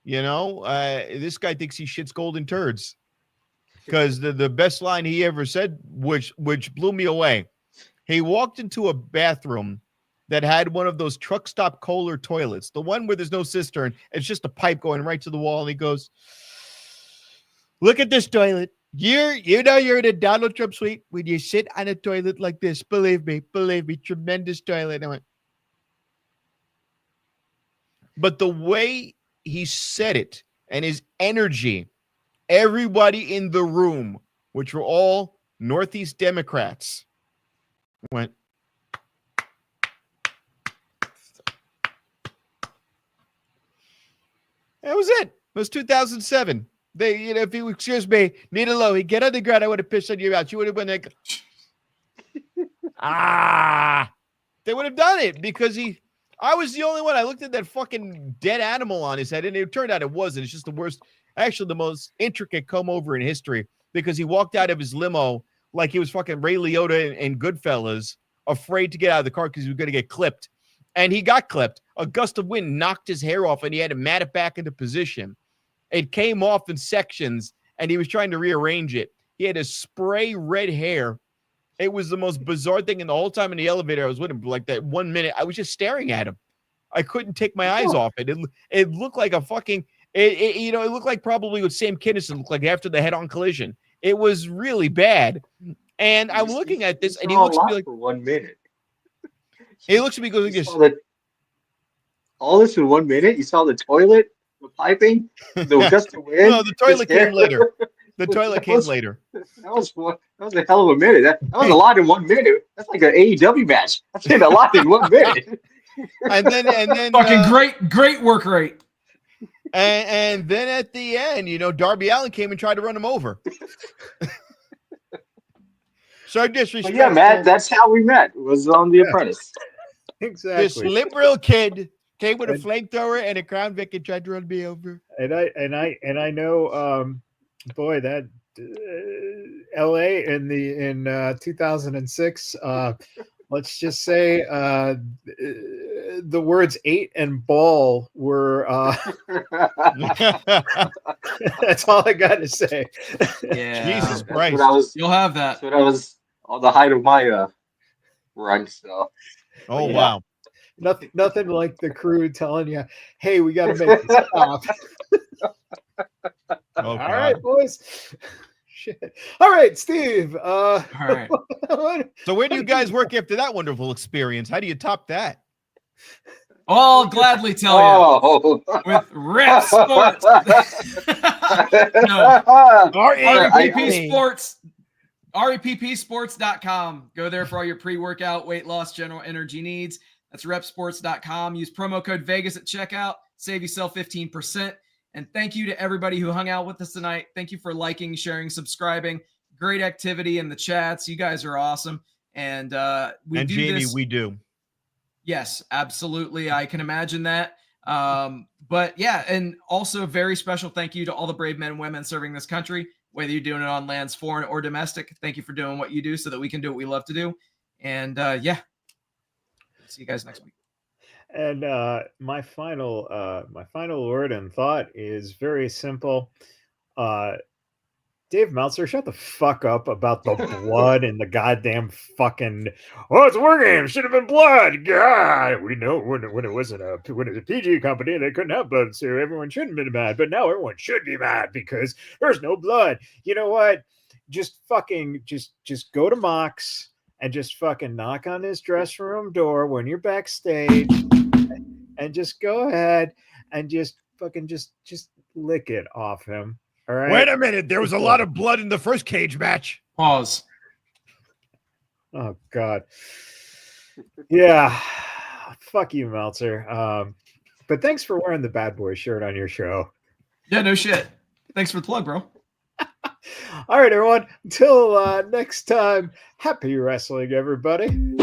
this guy thinks he shits golden turds. Because the best line he ever said, which blew me away, he walked into a bathroom that had one of those truck stop Kohler toilets, the one where there's no cistern. It's just a pipe going right to the wall. And he goes, look at this toilet. You're in a Donald Trump suite when you sit on a toilet like this. Believe me, tremendous toilet. And I went, but the way he said it and his energy, everybody in the room, which were all Northeast Democrats, went, that was it. It was 2007. They, if you excuse me, Nina Lowe, get on the ground, I would have pissed on your mouth. You would have been like, they would have done it because I was the only one. I looked at that fucking dead animal on his head, and it turned out it wasn't. It's just the worst, actually the most intricate come over in history because he walked out of his limo like he was fucking Ray Liotta and Goodfellas, afraid to get out of the car because he was going to get clipped. And he got clipped. A gust of wind knocked his hair off, and he had to mat it back into position. It came off in sections, and he was trying to rearrange it. He had a spray red hair. It was the most bizarre thing. And the whole time in the elevator, I was with him. Like that 1 minute, I was just staring at him. I couldn't take my eyes off it. It looked like a fucking, it looked like probably what Sam Kinison looked like after the head-on collision. It was really bad. And I'm looking at this, and he looks at me like, for 1 minute. He looks at me going, "This all this in 1 minute? You saw the toilet, the piping, the gust of wind? No, the toilet came later. The toilet came later. That was a hell of a minute. That was a lot in 1 minute. That's like an AEW match. That's a lot in 1 minute. And then Fucking great work rate. And then at the end, Darby Allin came and tried to run him over. So disrespectful. But yeah, Matt, that's how we met. It was on The Apprentice. Exactly. This liberal kid came with a flamethrower and a Crown Vic and tried to run me over. And I know, boy, that L.A. in 2006. Let's just say the words "8" and "ball" were. That's all I got to say. Yeah. Jesus Christ! You'll have that. So that was on the height of my run. So. Oh yeah. Wow! Nothing like the crew telling you, "Hey, we got to make this stop." Oh, All right, boys. shit. All right, Steve. All right. So where do you guys work after that wonderful experience? How do you top that? I'll gladly tell you. Oh, With Rep Sports. No. REPP Sports. REPPsports.com. Go there for all your pre-workout, weight loss, general energy needs. That's repsports.com. Use promo code Vegas at checkout. Save yourself 15%. And thank you to everybody who hung out with us tonight. Thank you for liking, sharing, subscribing. Great activity in the chats. You guys are awesome. And Jamie, we do. Yes, absolutely. I can imagine that. But yeah, and also a very special thank you to all the brave men and women serving this country, whether you're doing it on lands foreign or domestic. Thank you for doing what you do so that we can do what we love to do. And yeah, see you guys next week. And my final word and thought is very simple. Dave Meltzer, shut the fuck up about the blood and the goddamn fucking. Oh, it's a war game. Should have been blood. God, we know when it wasn't when it was a PG company, they couldn't have blood, so everyone shouldn't have been mad. But now everyone should be mad because there's no blood. You know what? Just fucking just go to Mox and just fucking knock on his dressing room door when you're backstage, and just go ahead and just fucking just lick it off him. All right. Wait a minute. There was a lot of blood in the first cage match. Pause. Oh, God. Yeah. Fuck you, Meltzer. But thanks for wearing the Badboyz shirt on your show. Yeah, no shit. Thanks for the plug, bro. All right, everyone. Until next time, happy wrestling, everybody.